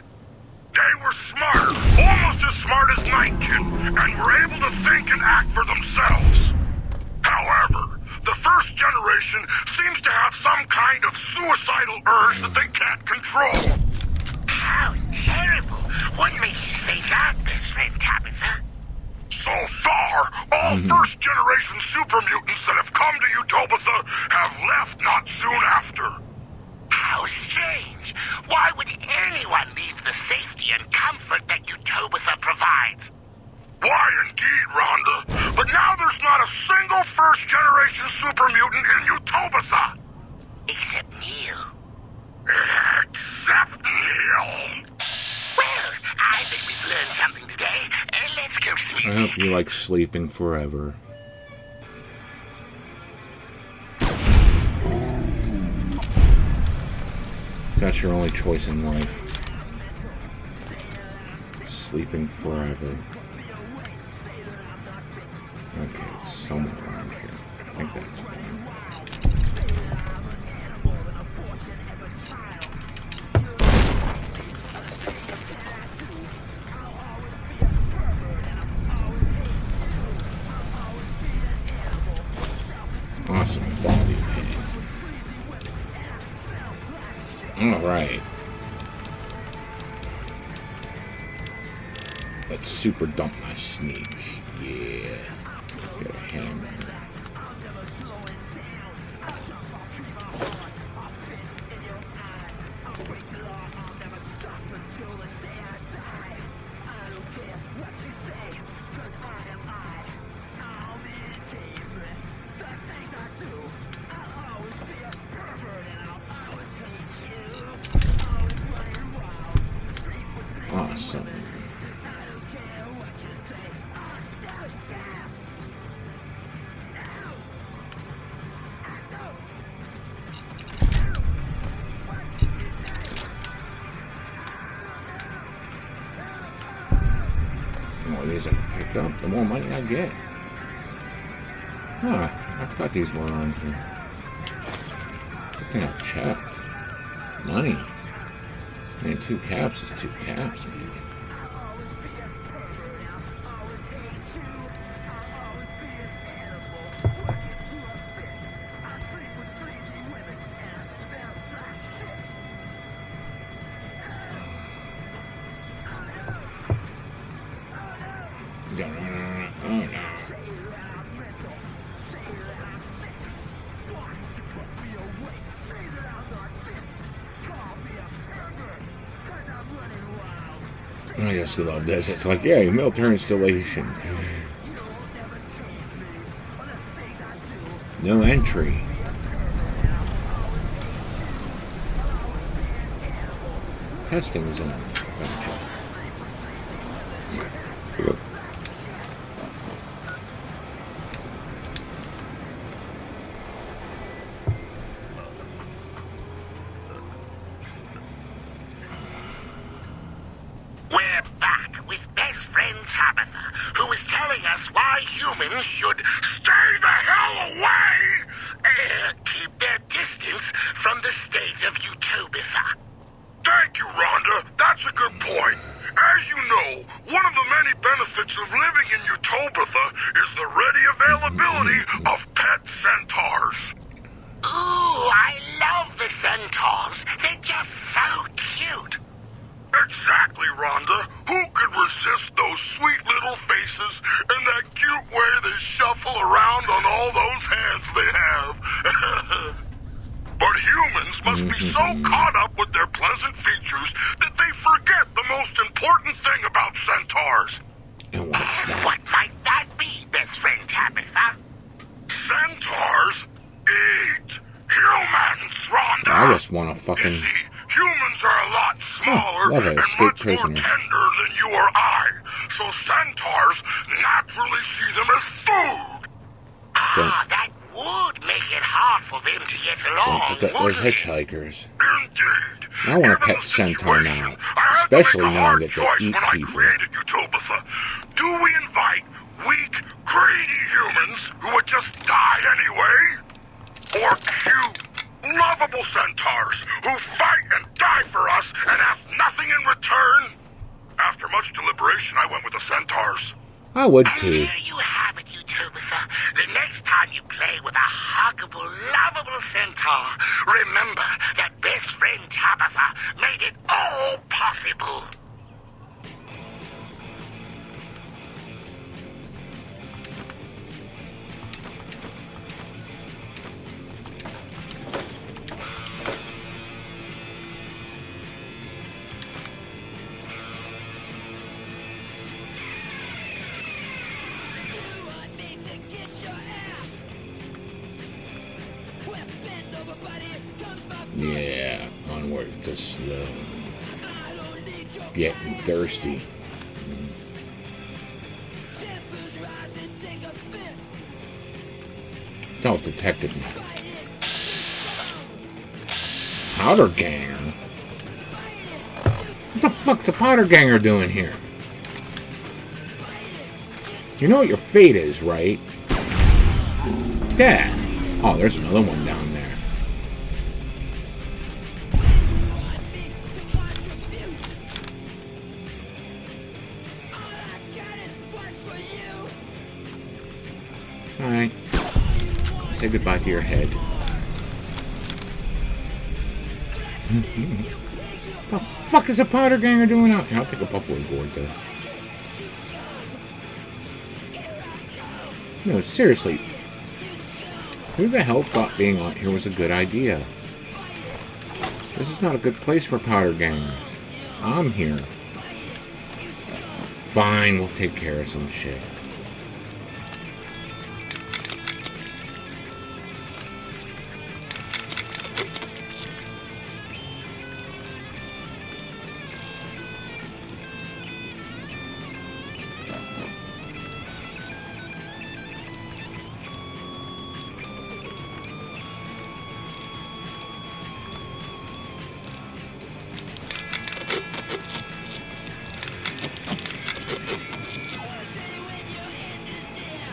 They were smarter, almost as smart as Nightkin, and were able to think and act for themselves. However, the first generation seems to have some kind of suicidal urge that they can't control. How terrible. What makes you say that, best friend Tabitha? So far, all first-generation super mutants that have come to Utopia have left not soon after. How strange. Why would Indeed, Rhonda. But now there's not a single first-generation super mutant in Utobitha. Except Neil. Except Neil. Well, I think we've learned something today. Let's go to the I museum. hope you like sleeping forever. That's your only choice in life. Sleeping forever. Okay, it's somewhere around here. I think that's one. Awesome body paint. Alright. Let's super dump my sneak. Yeah. Get a hammer. Awesome. The more of these I can pick up, the more money I get. Huh, I forgot these were on here. Good thing I checked. Money. I mean, 2 caps is 2 caps, man. I just love this. It's like, yeah, military installation. No entry. Testing zone. Gotcha. We're back with best friend Tabitha, who is telling us why humans should stay the hell away, keep their distance from the state of Utobitha. Thank you, Rhonda. That's a good point. As you know, one of the many benefits of living in Utobitha is the ready availability of pet centaurs. Ooh, I love the centaurs. They're just so cute. Exactly, Rhonda. Who could resist those sweet little faces and that cute way they shuffle around on all those hands they have? But humans must be so caught up with their pleasant features that they forget the most important thing about centaurs. And what's that? What might that be, best friend Tabitha? Centaurs eat humans, Rhonda. I just want to You fucking... see, humans are a lot smaller love it. and Escape much prisoners. more tender than you or I, so centaurs naturally see them as food. Ah, that would make it hard for them to get along, Those wouldn't it? hitchhikers. Indeed. I want a Given pet the centaur situation, now, I had to especially make a knowing hard that they choice eat when I people. created Utobitha. Do we invite weak, greedy humans who would just die anyway? Or cute, lovable centaurs who fight and die for us and ask nothing in return? After much deliberation, I went with the centaurs. I would And too. there you have it, Utobitha. The next time you play with a huggable, lovable centaur, remember that best friend Tabitha made it all possible. onward to slow. Getting thirsty. Don't detected me. Powder ganger? What the fuck's a powder ganger doing here? You know what your fate is, right? Death. Oh, there's another one down there. Alright. Say goodbye to your head. What the fuck is a powder ganger doing out here? I'll take a buffalo gourd though. No, seriously. Who the hell thought being out here was a good idea? This is not a good place for powder gangers. I'm here. Fine, we'll take care of some shit.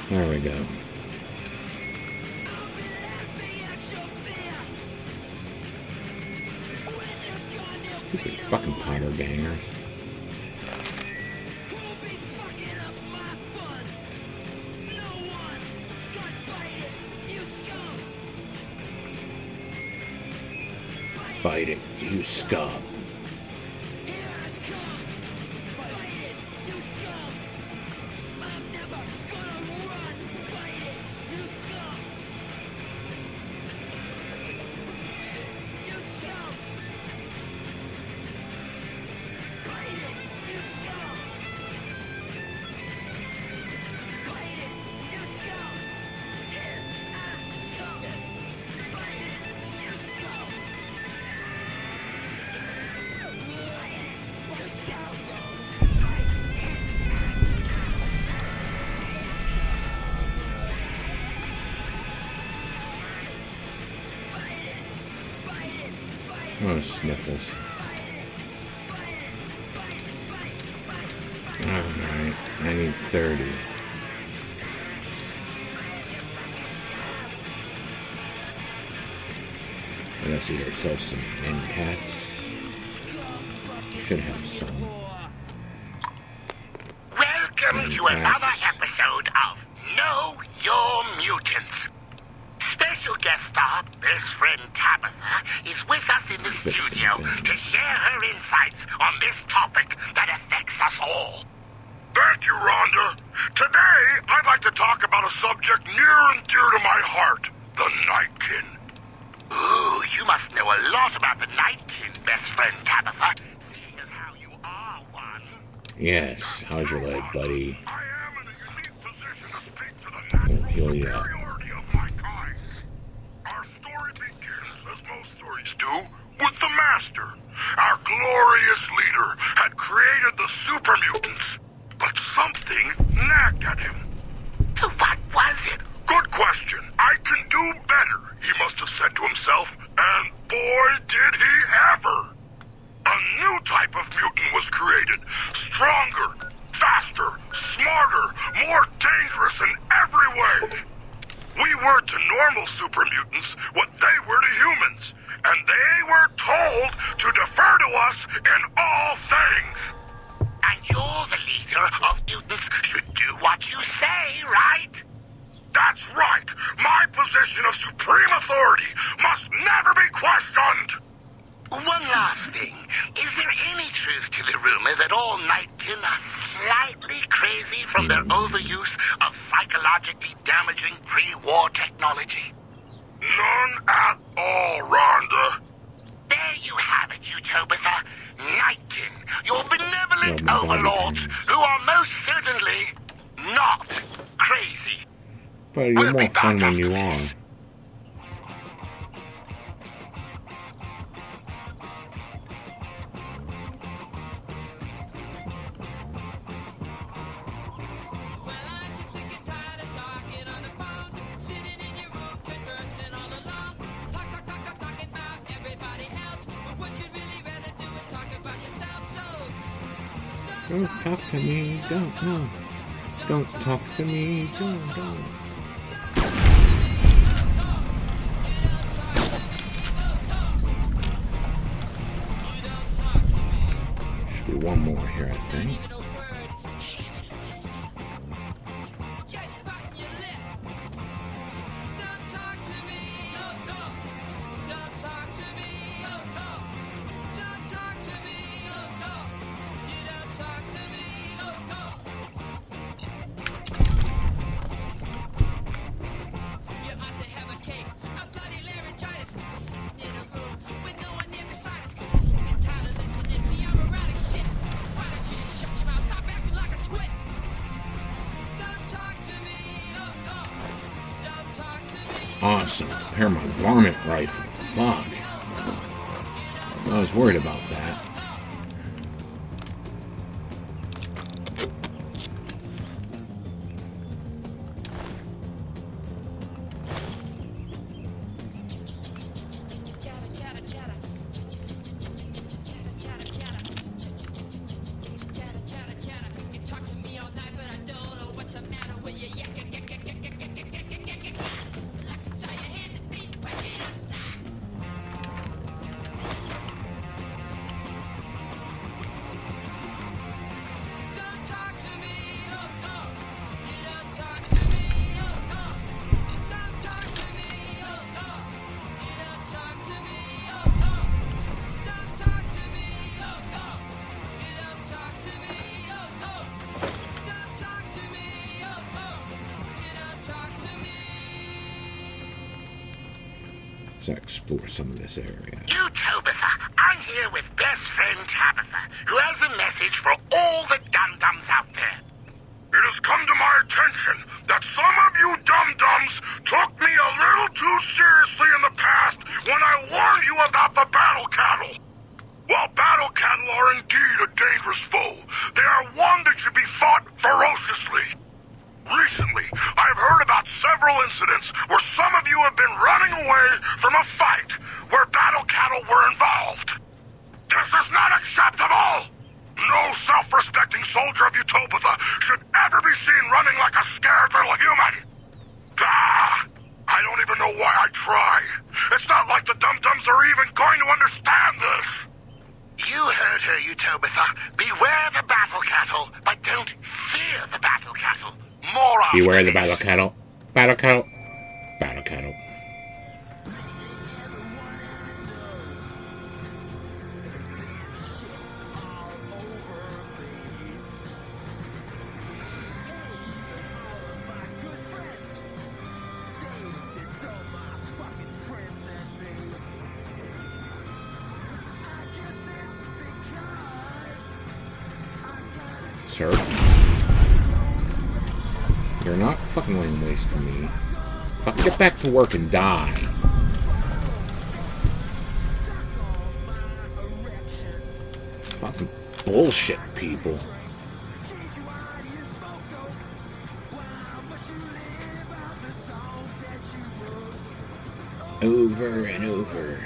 There we go. Stupid fucking powder gangers. Bite it, you scum. Oh, sniffles. Alright, I need 30. Let's eat ourselves some men cats. Should have some. Welcome to another episode of Know Your Mutants. Special guest star, best friend Tabitha, is with us in the studio to share her insights on this topic that affects us all. Thank you, Rhonda. Today, I'd like to talk about a subject near and dear to my heart, the Nightkin. Ooh, you must know a lot about the Nightkin, best friend Tabitha, seeing as how you are one. Yes, how's your leg, buddy? I am in a unique position to speak to the natural Heal you up. superiority of my kind. Our story begins, as most stories do, with the Master. Our glorious leader had created the super mutants, but something nagged at him. What was it? Good question. I can do better, he must have said to himself, and boy did he ever. A new type of mutant was created, stronger, faster, smarter, more dangerous in every way. We were to normal super mutants what they were to humans, and they were told to defer to us in all things. And you're the leader of mutants should do what you say, right? That's right. My position of supreme authority must never be questioned. One last thing. Is there any truth to the rumor that all Nightkin are slightly crazy from their overuse of psychologically damaging pre-war technology? None at all, Rhonda. There you have it, Utopatha. Nightkin, your benevolent overlords, who are most certainly not crazy. But you're more fun when you are. Don't talk to me, don't, no. Don't talk to me, don't. Should be one more here, I think. Awesome. Repair my varmint rifle. Fuck. I was worried about that. Explore some of this area. You, Tabitha, I'm here with best friend Tabitha, who has a message for all the dum-dums out there. It has come to my attention that some of you dum-dums took me a little too seriously in the past when I warned you about the battle cattle. While battle cattle are indeed a dangerous foe, they are one that should be fought ferociously. Recently, I've heard about several incidents where some of you have been running away from a fight where battle cattle were involved. This is not acceptable! No self-respecting soldier of Utopia should ever be seen running like a scared little human! I don't even know why I try. It's not like the dum-dums are even going to understand this! You heard her, Utopia. Beware the battle cattle, but don't fear the battle cattle. More after Beware the this. battle cattle. Battle cattle. Battle cattle. Sir? You're not fucking laying waste to me. Fucking get back to work and die. Fucking bullshit, people. Over and over.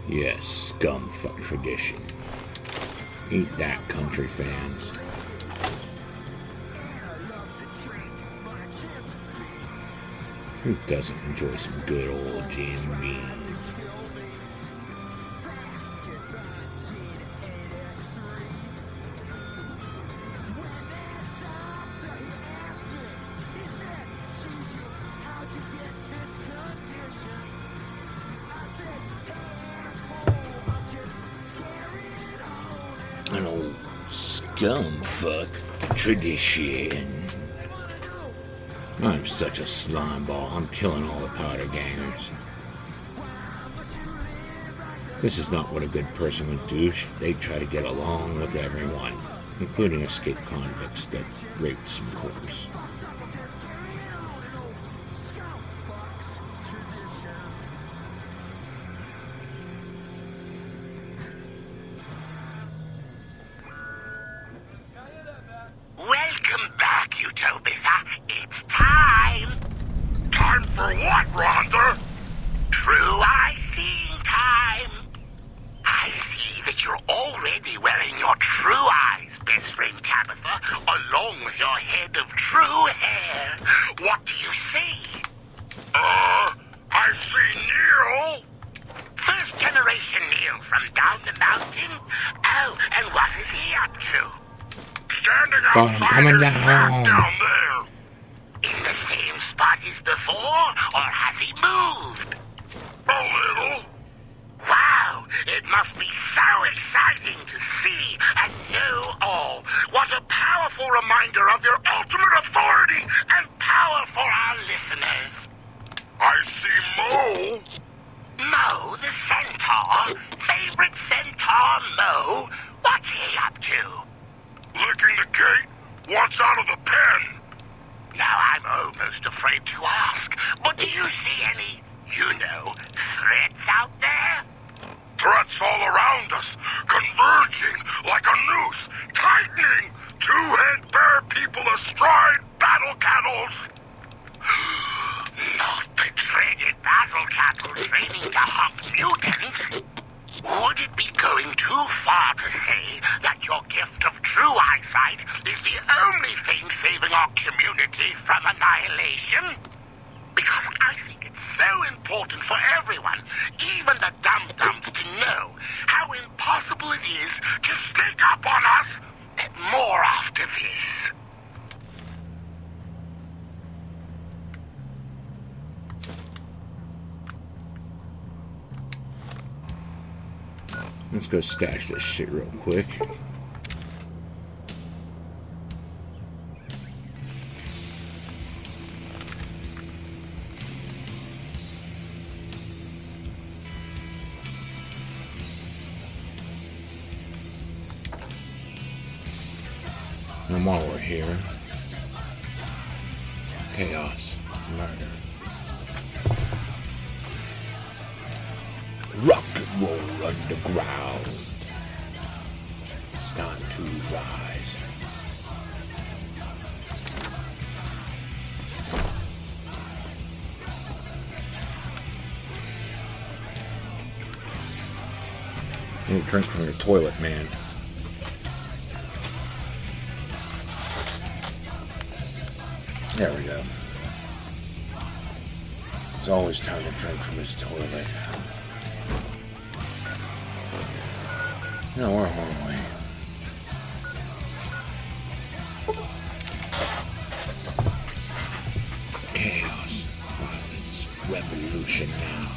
Yes, scumfuck tradition. Eat that, country fans. Who doesn't enjoy some good old Jim Beam? An old scumfuck tradition. I'm such a slimeball, I'm killing all the powder gangers. This is not what a good person would do. They'd try to get along with everyone, including escaped convicts that raped some corpse. Welcome back, Utopia. It's time. Time for what, Rhonda? I'm coming down. Down there. In the same spot as before, or has he moved? A little. Wow, it must be so exciting to see and know all. What a powerful reminder of your ultimate authority and power for our listeners. I see Mo. Mo, the centaur? Favorite centaur, Mo? What's he up to? Licking the gate. Wants out of the pen. Now I'm almost afraid to ask, but do you see any, threats out there? Threats all around us, converging like a noose, tightening. Two-head bear people astride battle cattles. Not the dreaded battle cattle training to hunt mutants. Would it be going too far to say that your gift of true eyesight is the only thing saving our community from annihilation? Because I think it's so important for everyone, even the dum-dums, to know how impossible it is to sneak up on us. More after this. Let's go stash this shit real quick. And while we're here, chaos, murder, rock and roll underground. It's time to rise. You need a drink from your toilet, man. There we go. It's always time to drink from his toilet. No, we're homely. Chaos, violence, revolution now.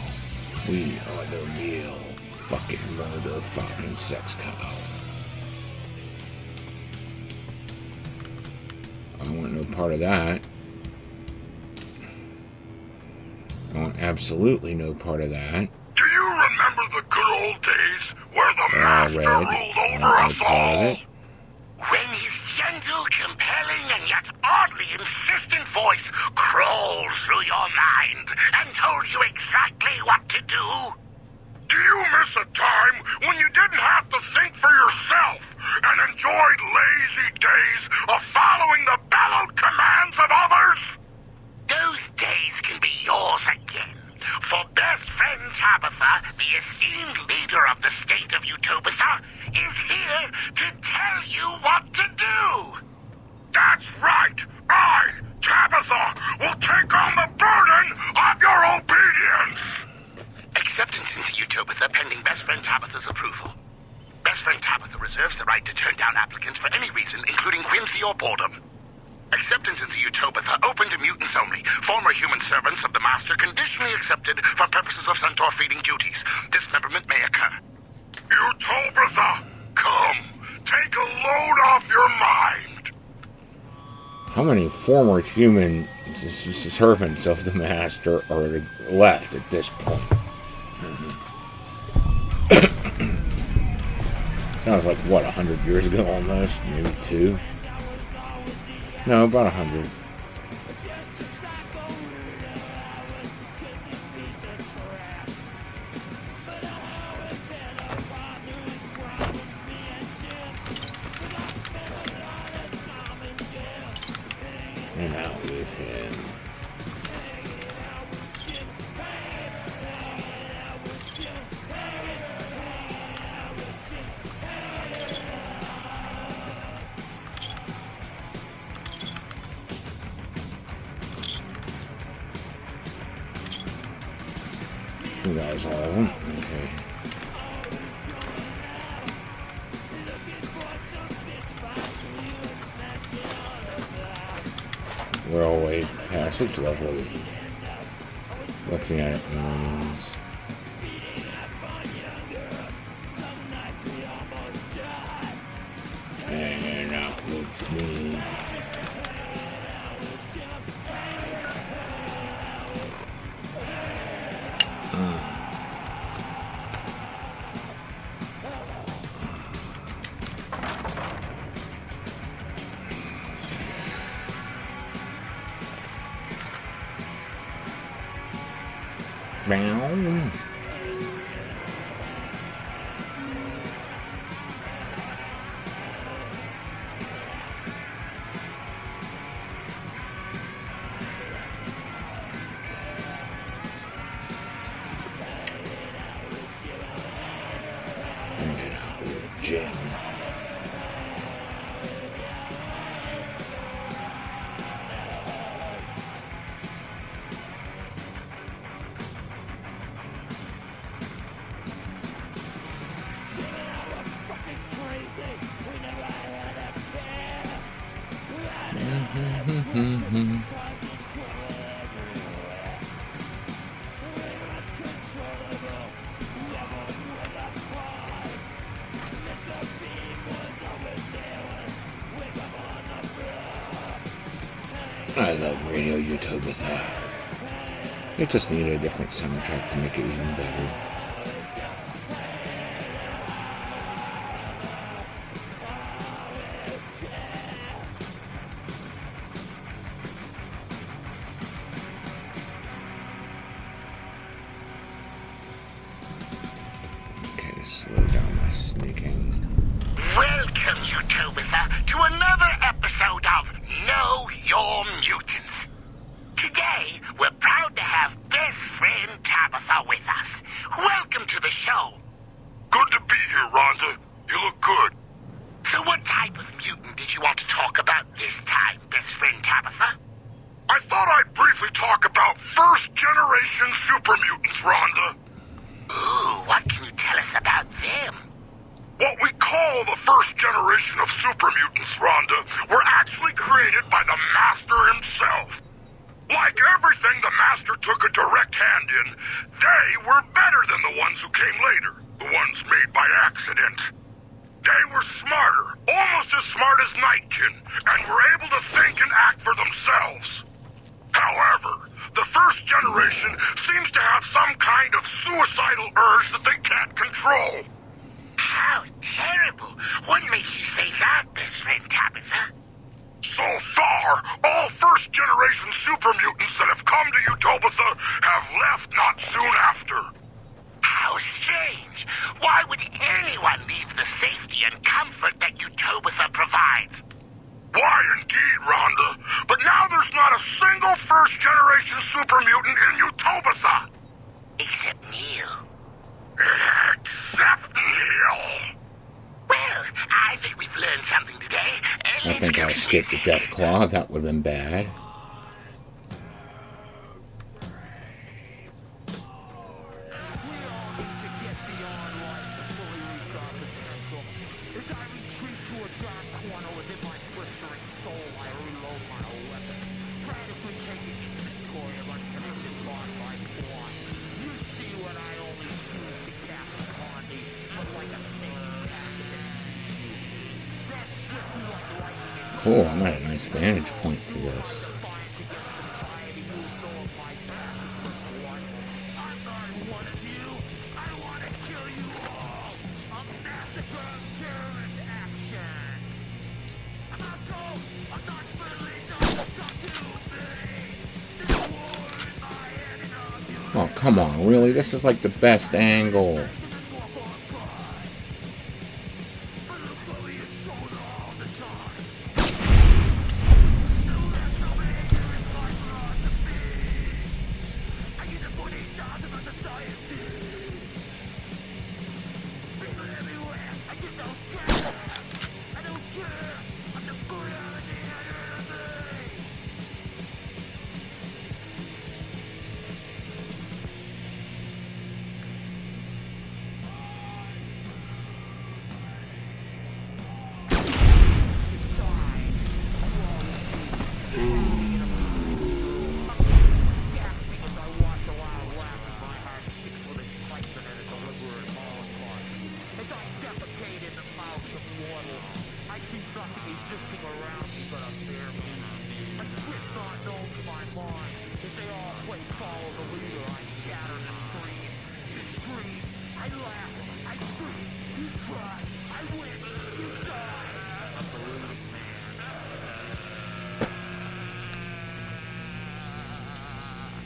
We are the real fucking murder fucking sex cow. I want no part of that. I want absolutely no part of that. Do you remember the good old days where the Master ruled over us all? When his gentle, compelling, and yet oddly insistent voice crawled through your mind and told you exactly what to do? Do you miss a time when you didn't have to think for yourself and enjoyed lazy days of following the bellowed commands of others? Those days can be yours again. For best friend Tabitha, the esteemed leader of the state of Utopia, is here to tell you what to do. That's right. I, Tabitha, will take on the burden of your obedience. Acceptance into Utopia pending best friend Tabitha's approval. Best friend Tabitha reserves the right to turn down applicants for any reason, including whimsy or boredom. Acceptance into Utopia open to mutants only. Former human servants of the Master conditionally accepted for purposes of centaur feeding duties. Dismemberment may occur. Utopia, come. Take a load off your mind. How many former human servants of the Master are left at this point? Sounds like, what, 100 years ago almost? Maybe 2? No, about 100. And out with him. You guys all of them? Okay. throwaway passage lovely. Looking at it means hanging out with me. Meow. Hanging out with Jim. I love Radio Utopia. It just needed a different soundtrack to make it even better. Okay, slow down my sneaking. Welcome, Utopia, to another episode of Know Your Mutants. Today, we're proud to have best friend Tabitha with us. Welcome to the show. Good to be here, Rhonda. You look good. So what type of mutant did you want to talk about this time, best friend Tabitha? I thought I'd briefly talk about first-generation super mutants, Rhonda. Ooh, what can you tell us about them? What we call the first generation of super mutants, Rhonda, were actually created by the Master himself. Like everything the Master took a direct hand in, they were better than the ones who came later, the ones made by accident. They were smarter, almost as smart as Nightkin, and were able to think and act for themselves. However, the first generation seems to have some kind of suicidal urge that they can't control. How terrible. What makes you say that, best friend Tabitha? So far, all first-generation super mutants that have come to Utopia have left not soon after. How strange. Why would anyone leave the safety and comfort that Utopia provides? Why indeed, Rhonda? But now there's not a single first-generation super mutant in Utopia. Except Neil. Except Neil. Well, I think we've learned something today. I think I skipped the Death Claw. That would have been bad. Cool, I'm at a nice vantage point for this. Oh, come on, really? This is like the best angle.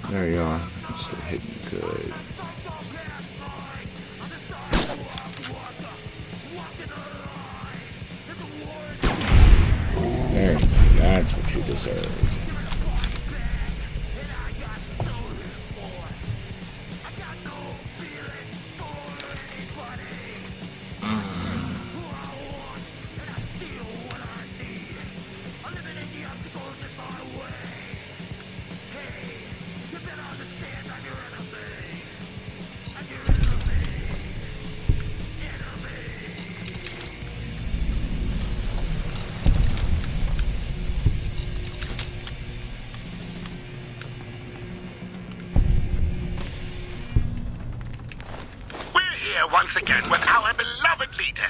There you are. I'm still hitting good. There, that's what you deserved. Once again with our beloved leader,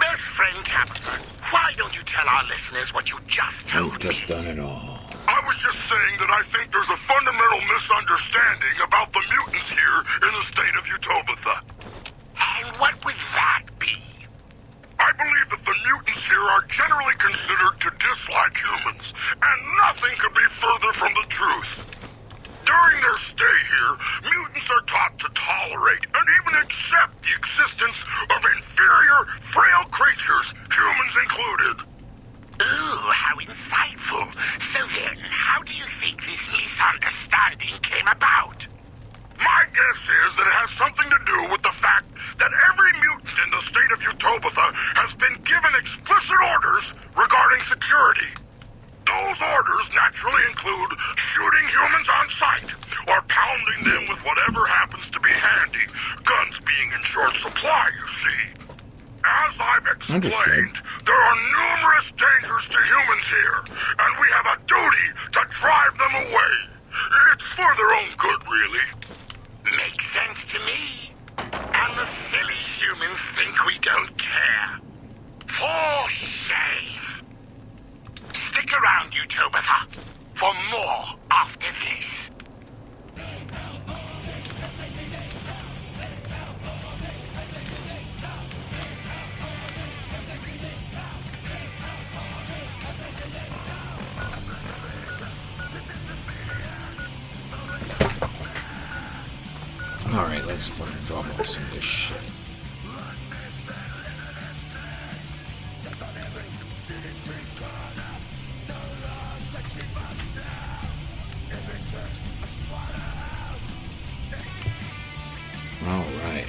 best friend Tabitha. Why don't you tell our listeners what you just told me? I've just done it all. I was just saying that I think there's a fundamental misunderstanding about the mutants here in the state of Utopia. And what would that be? I believe that the mutants here are generally considered to dislike humans, and nothing could be further from the truth. During their stay here, mutants are taught to tolerate and even accept the existence of inferior, frail creatures, humans included. Ooh, how insightful. So then, how do you think this misunderstanding came about? My guess is that it has something to do with the fact that every mutant in the state of Utopia has been given explicit orders regarding security. Those orders naturally include shooting humans on sight, or pounding them with whatever happens to be handy, guns being in short supply, you see. As I've explained, there are numerous dangers to humans here, and we have a duty to drive them away. It's for their own good, really. Makes sense to me. And the silly humans think we don't care. For shame. Stick around, Utopia, for more after this. Alright, let's fucking drop off some of this shit. Alright.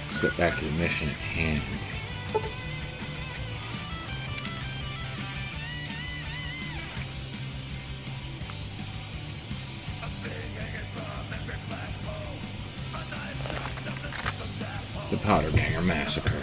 Let's get back to the mission at hand. The Powder Ganger Massacre.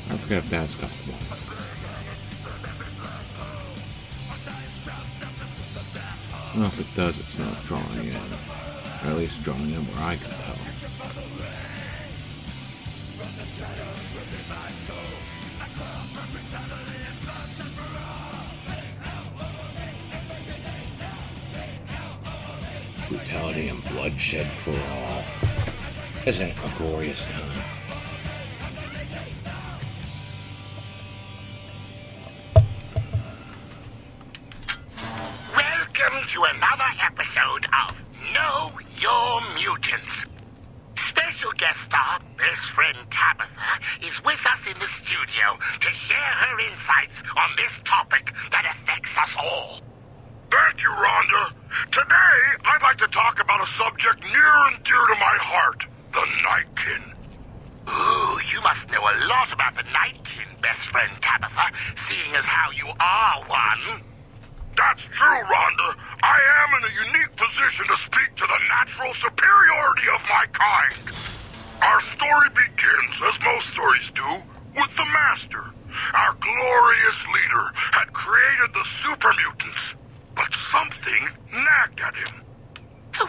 I forget if that's got one. Well, if it does, it's not drawing in. Or at least drawing in where I can tell. Brutality and bloodshed for all. Isn't it a glorious time? Welcome to another episode of Know Your Mutants. Special guest star, best friend Tabitha, is with us in the studio to share her insights on this topic that affects us all. Thank you, Rhonda. Today, I'd like to talk about a subject near and dear to my heart, the Nightkin. Ooh, you must know a lot about the Nightkin, best friend Tabitha, seeing as how you are one. That's true, Rhonda. I am in a unique position to speak to the natural superiority of my kind. Our story begins, as most stories do, with the Master. Our glorious leader had created the super mutants. but something nagged at him.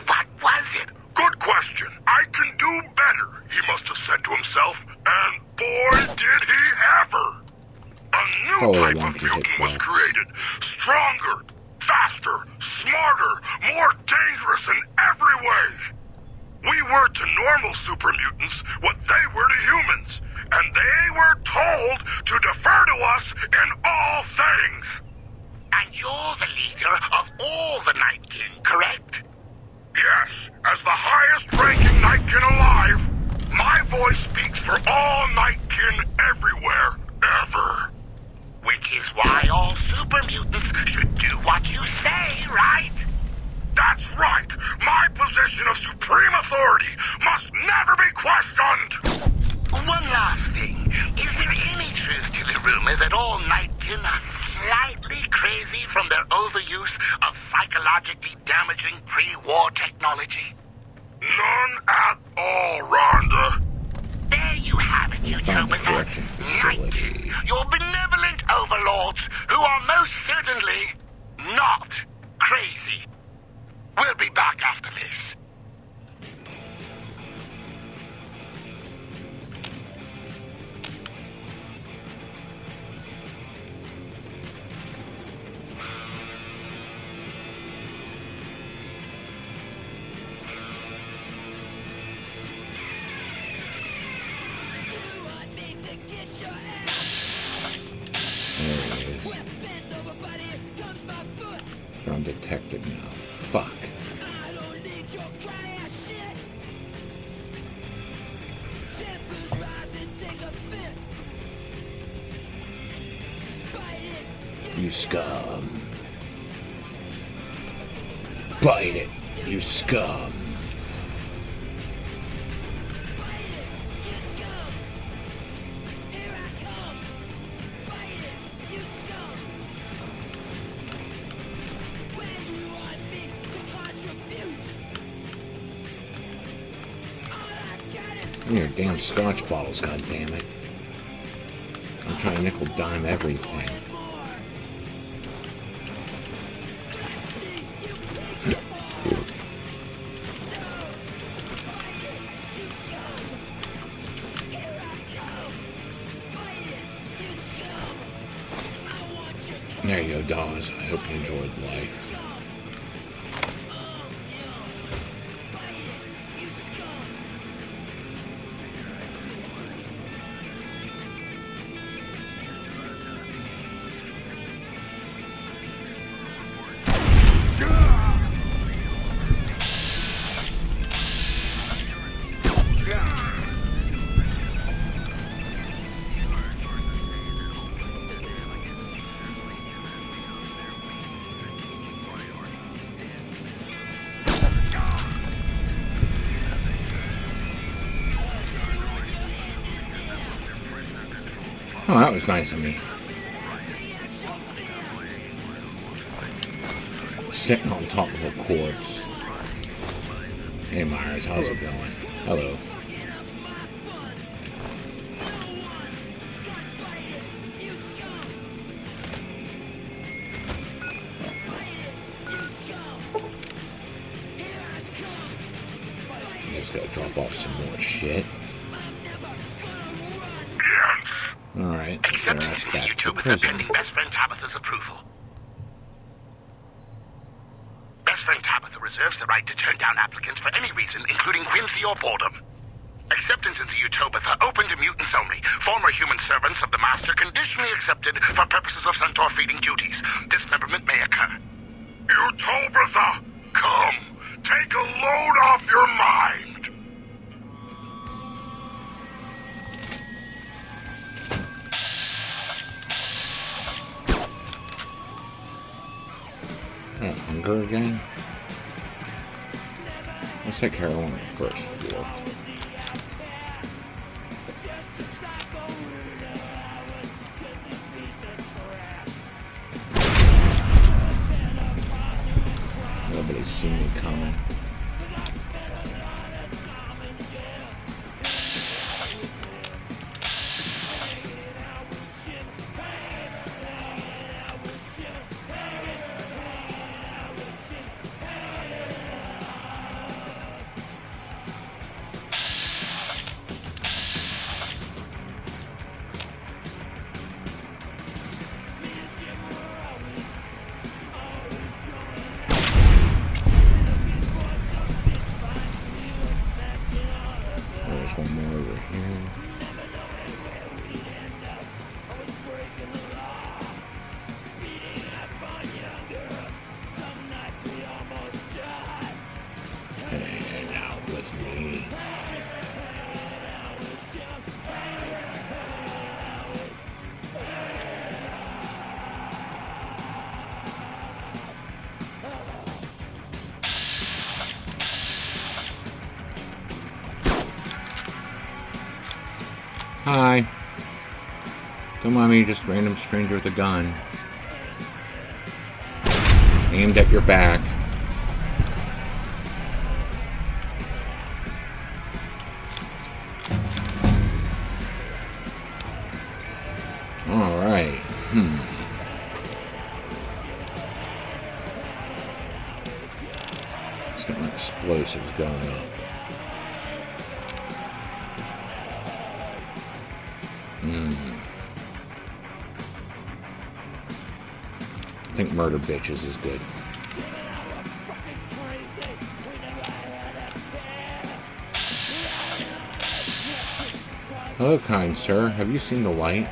What was it? Good question. I can do better, he must have said to himself, and boy did he ever. A new type of mutant was created. Stronger, faster, smarter, more dangerous in every way. We were to normal super mutants what they were to humans, and they were told to defer to us in all things. And you're the leader of all the Nightkin, correct? Yes, as the highest-ranking Nightkin alive, my voice speaks for all Nightkin everywhere, ever. Which is why all super mutants should do what you say, right? That's right! My position of supreme authority must never be questioned! One last thing. Is there any truth to the rumor that all Nightkin are slightly crazy from their overuse of psychologically damaging pre-war technology? None at all, Rhonda. There you have it, Utopia. Nightkin, your benevolent overlords, who are most certainly not crazy. We'll be back after this. I'm detected now. Fuck. You scum. Bite it, you scum. Your damn scotch bottles, goddammit. I'm trying to nickel dime everything. There you go, Dawes. I hope you enjoyed life. Oh, that was nice of me. Sitting on top of a corpse. Hey Myers, how's it going? Hello. Just gotta drop off some more shit. Alright, let's get our ass back to prison. Pending Best Friend Tabitha's approval. Best Friend Tabitha reserves the right to turn down applicants for any reason, including whimsy or boredom. Acceptance into Utopia open to mutants only. Former human servants of the Master conditionally accepted for purposes of centaur feeding duties. Dismemberment may occur. Utopia, come! Take a load off your mind! Hunger again? Let's take care of one on the first floor. Nobody's seen me coming. Hi. Don't mind me, just random stranger with a gun. Aimed at your back. Alright. Let's get my explosives going up. I think murder bitches is good. Hello, kind sir. Have you seen the light?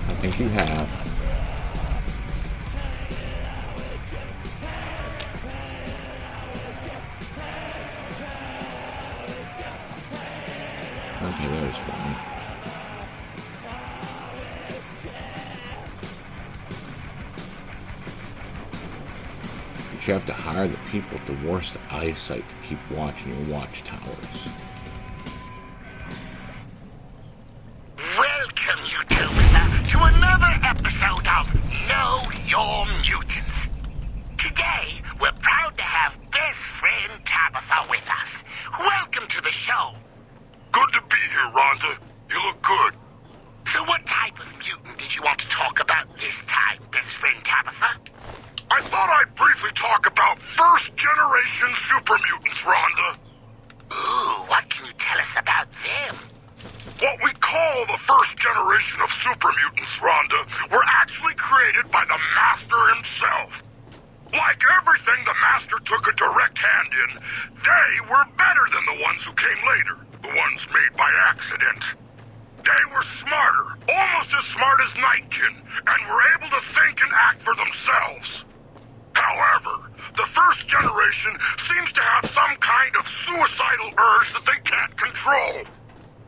I think you have. Okay, there's one. But you have to hire the people with the worst eyesight to keep watching your watchtowers. Welcome, YouTubers, to another episode of Know Your Mutants. Today, we're proud to have best friend Tabitha with us. Welcome to the show. Good to be here, Rhonda. You look good. So what type of mutant did you want to talk about this time, best friend Tabitha? I thought I'd briefly talk about first-generation super mutants, Rhonda. Ooh, what can you tell us about them? What we call the first generation of super mutants, Rhonda, were actually created by the Master himself. Like everything the Master took a direct hand in, they were better than the ones who came later, the ones made by accident. They were smarter, almost as smart as Nightkin, and were able to think and act for themselves. However, the first generation seems to have some kind of suicidal urge that they can't control.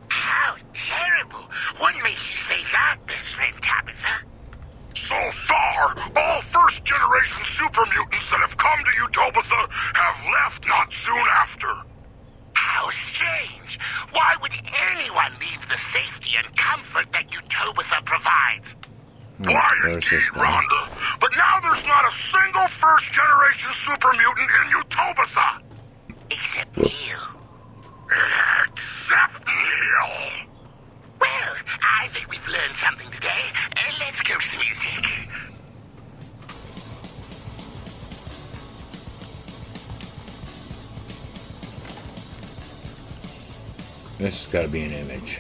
How terrible. What makes you say that, best friend Tabitha? So far, all first-generation super mutants that have come to Utopia have left not soon after. How strange. Why would anyone leave the safety and comfort that Utopia provides? Why indeed, Rhonda? But now there's not a single first-generation super mutant in Utopia. Except Neil. Except Neil. Well, I think we've learned something today. Let's go to the music. This has got to be an image.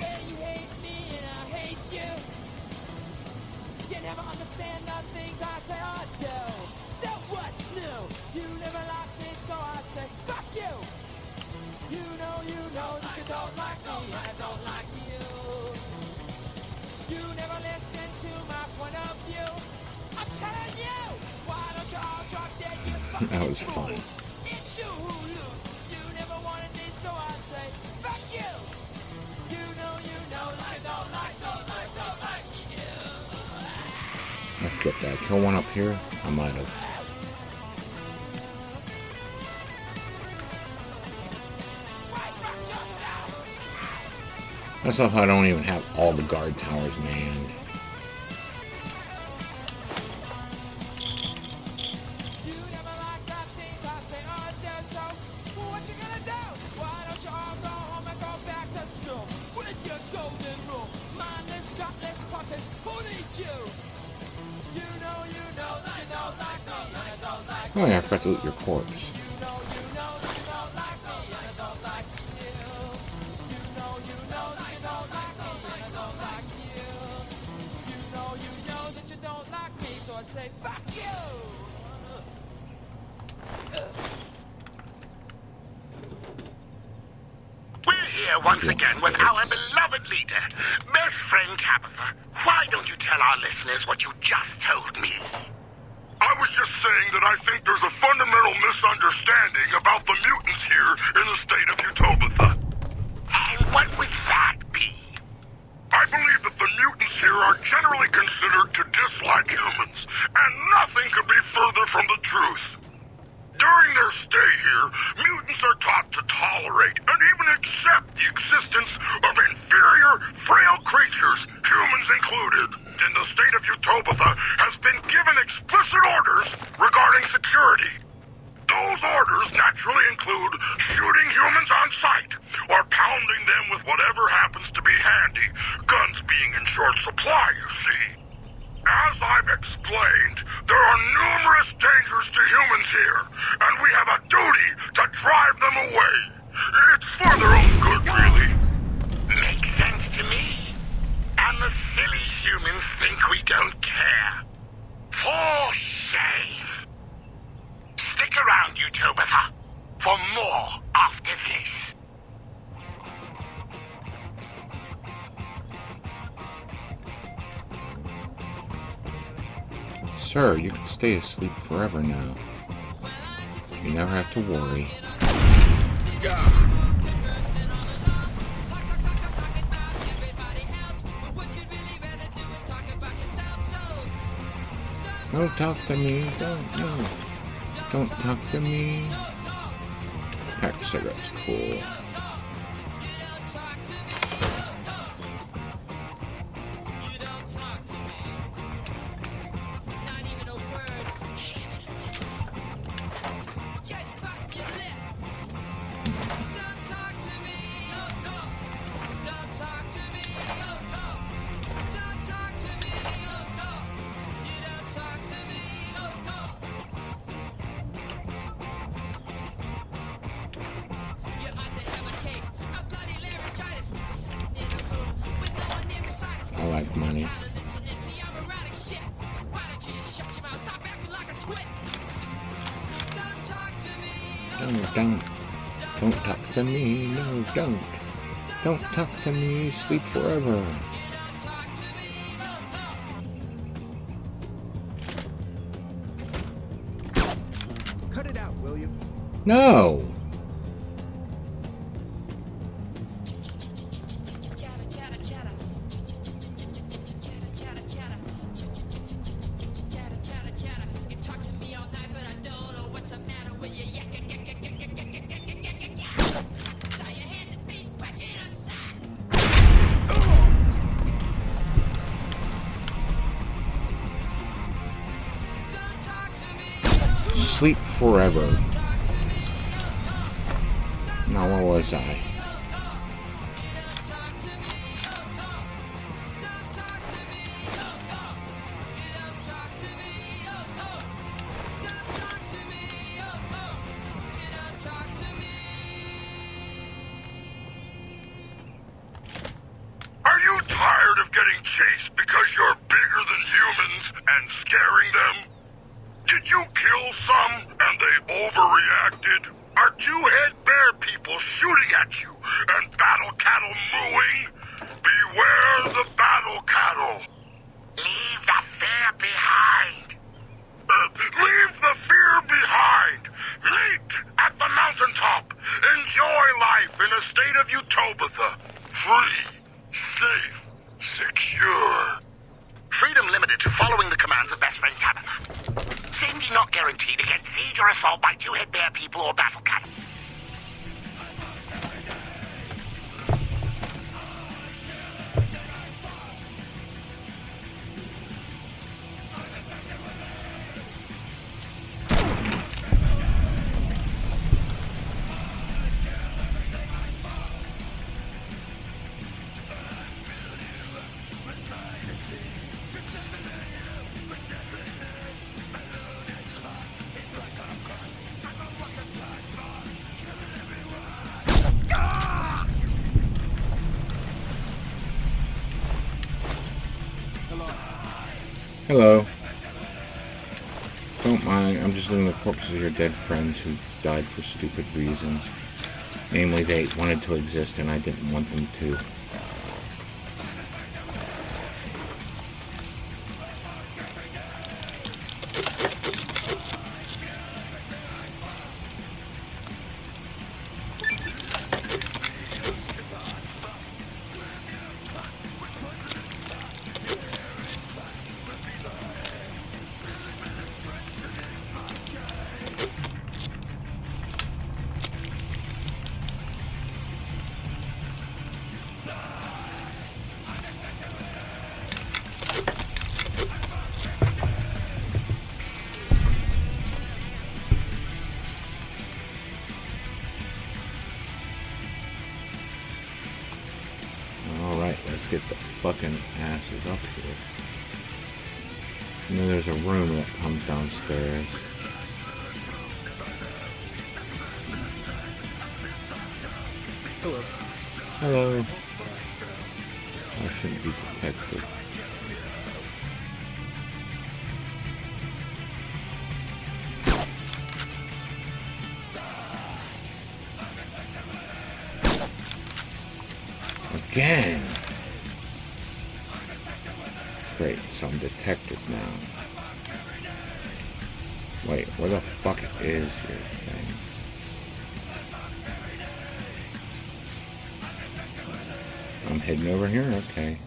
That was fun. It's you who lose. You never wanted me, so I say, fuck you. You know that you don't like you. Let's get that. Kill one up here. I might have. That's how I don't even have all the guard towers manned. Oh yeah, I forgot to loot your corpse. Say fuck you! We're here once again with our beloved leader, best friend Tabitha. Why don't you tell our listeners what you just told me? I was just saying that I think there's a fundamental misunderstanding about the mutants here in the state of Utopia. And what would that be? I believe that the mutants here are generally considered considered to dislike humans, and nothing could be further from the truth. During their stay here, mutants are taught to tolerate and even accept the existence of inferior, frail creatures, humans included. And the state of Utopia has been given explicit orders regarding security. Those orders naturally include shooting humans on sight, or pounding them with whatever happens to be handy, guns being in short supply, you see. As I've explained, there are numerous dangers to humans here, and we have a duty to drive them away. It's for their own good, really. Makes sense to me. And the silly humans think we don't care. For shame. Stick around, Utopia, for more after this. Sir, you can stay asleep forever now. You never have to worry. Don't talk to me. Don't talk to me. Pack of cigarettes, cool. I like money. Don't talk to me. No, don't. Don't talk to me. Sleep forever. Cut it out, will you? No. Sleep forever. Now, where was I? Are you tired of getting chased because you're bigger than humans and scaring them? Did you kill some and they overreacted? Are two-head bear people shooting at you and battle cattle mooing? Beware the battle cattle. Leave the fear behind. Leave the fear behind. Meet at the mountaintop. Enjoy life in a state of Utopia. Free, safe, secure. Freedom limited to following the commands of best friend Tabitha. Safety not guaranteed against siege or assault by two-head bear people or battle cattle. Hello. Don't mind, I'm just looting the corpses of your dead friends who died for stupid reasons. Namely, they wanted to exist and I didn't want them to. fucking asses up here. And then there's a room that comes downstairs. Hello. Hello. I shouldn't be detected. Again. Great, so I'm detected now. Wait, where the fuck is your thing? I'm heading over here? Okay.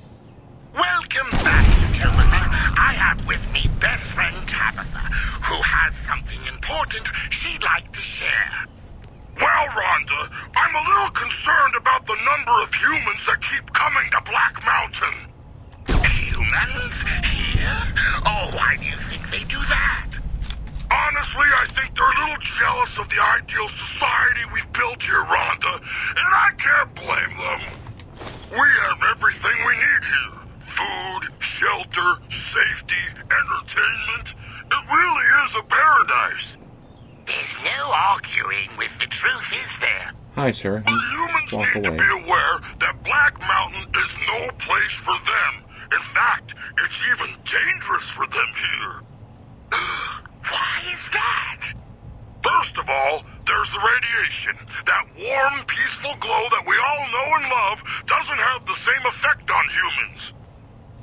Welcome back, Tabitha. I have with me best friend Tabitha, who has something important she'd like to share. Well, Rhonda, I'm a little concerned about the number of humans that keep coming to Black Mountain. Humans? Here? Oh, why do you think they do that? Honestly, I think they're a little jealous of the ideal society we've built here, Rhonda, and I can't blame them. We have everything we need here. Food, shelter, safety, entertainment. It really is a paradise. There's no arguing with the truth, is there? Hi, sir. But humans need to be aware that Black Mountain is no place for them. In fact, it's even dangerous for them here. Why is that? First of all, there's the radiation. That warm, peaceful glow that we all know and love doesn't have the same effect on humans.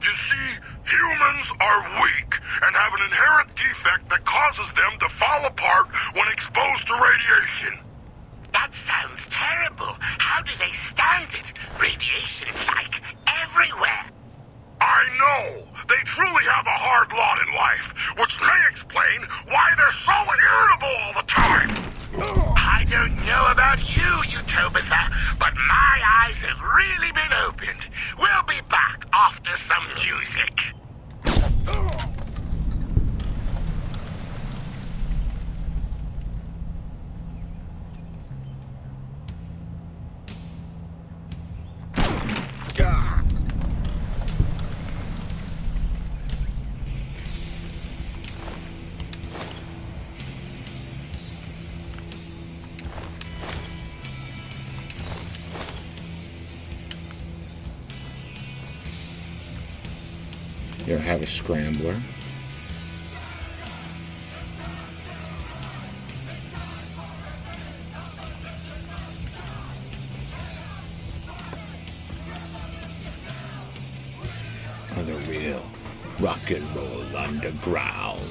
You see, humans are weak and have an inherent defect that causes them to fall apart when exposed to radiation. That sounds terrible. How do they stand it? Radiation's like everywhere. I know. They truly have a hard lot in life, which may explain why they're so irritable all the time. I don't know about you, Tabitha, but my eyes have really been opened. We'll be back after some music. You have a scrambler. Oh, the real rock and roll underground.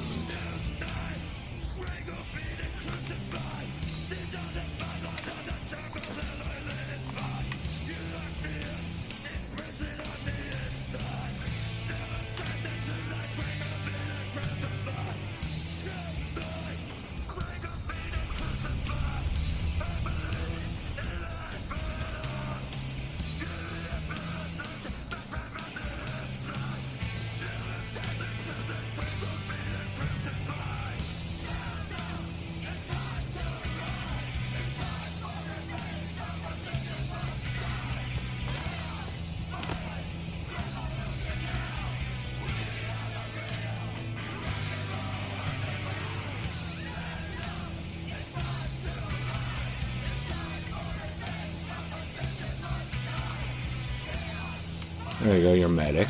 There you go, your medic.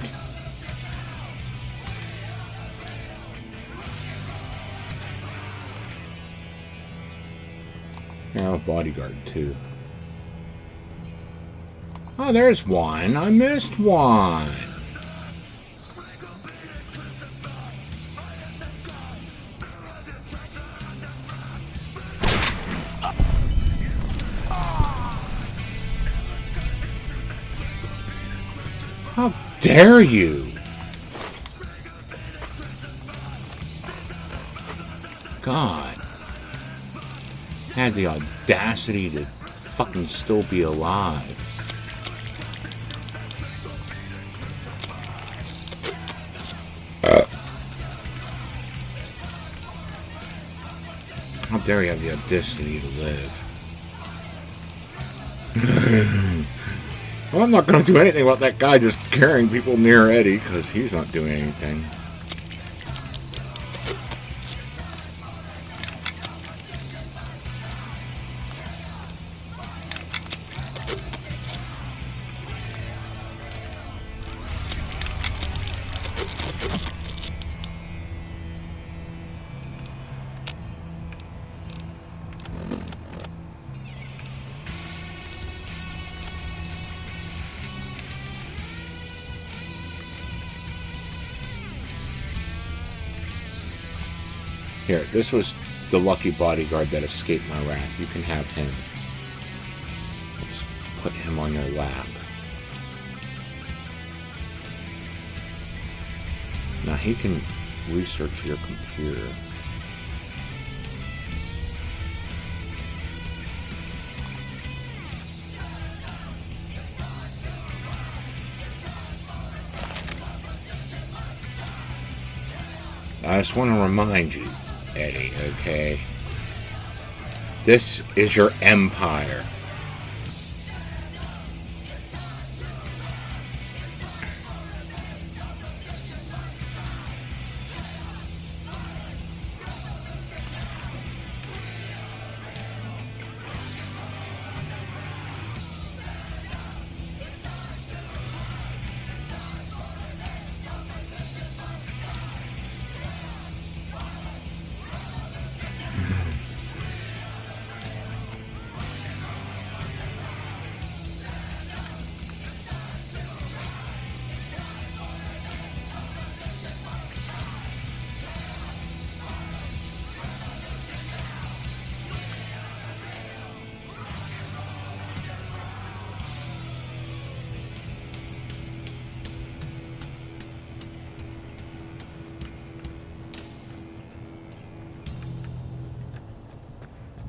Yeah, a bodyguard too. Oh, there's one. I missed one. How dare you? God. Had the audacity to fucking still be alive. How dare you have the audacity to live? Well, I'm not going to do anything about that guy just carrying people near Eddie, because he's not doing anything. Here, this was the lucky bodyguard that escaped my wrath. You can have him. Just put him on your lap. Now he can research your computer. I just want to remind you, Eddie, okay? This is your empire.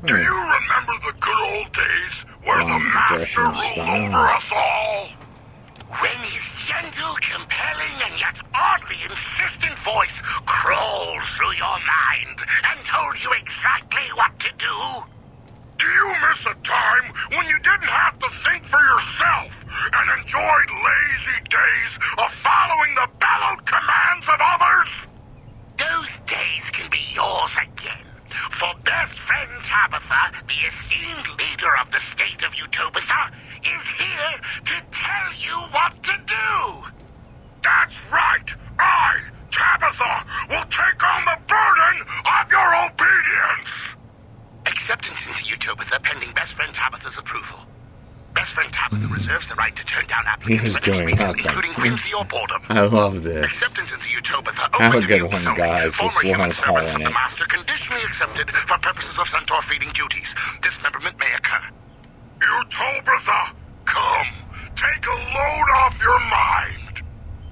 Do you remember the good old days where the Master ruled over us all? When his gentle, compelling, and yet oddly insistent voice crawled through your mind and told you exactly what to do? Do you miss a time when you didn't have to think for yourself and enjoyed lazy days of following the bellowed commands of others? Those days can be yours again. For best friend Tabitha, the esteemed leader of the state of Utopia, is here to tell you what to do. That's right. I, Tabitha, will take on the burden of your obedience. Acceptance into Utopia pending best friend Tabitha's approval. Best friend Tabitha reserves the right to turn down applicants for any reason, including whimsy or boredom. I love this. Acceptance into Utopia Have a open to good mutants one, only. guys. Former This is what human I'm servants calling of the it. Master conditionally accepted for purposes of centaur feeding duties. Dismemberment may occur. Utopia, come. Take a load off your mind.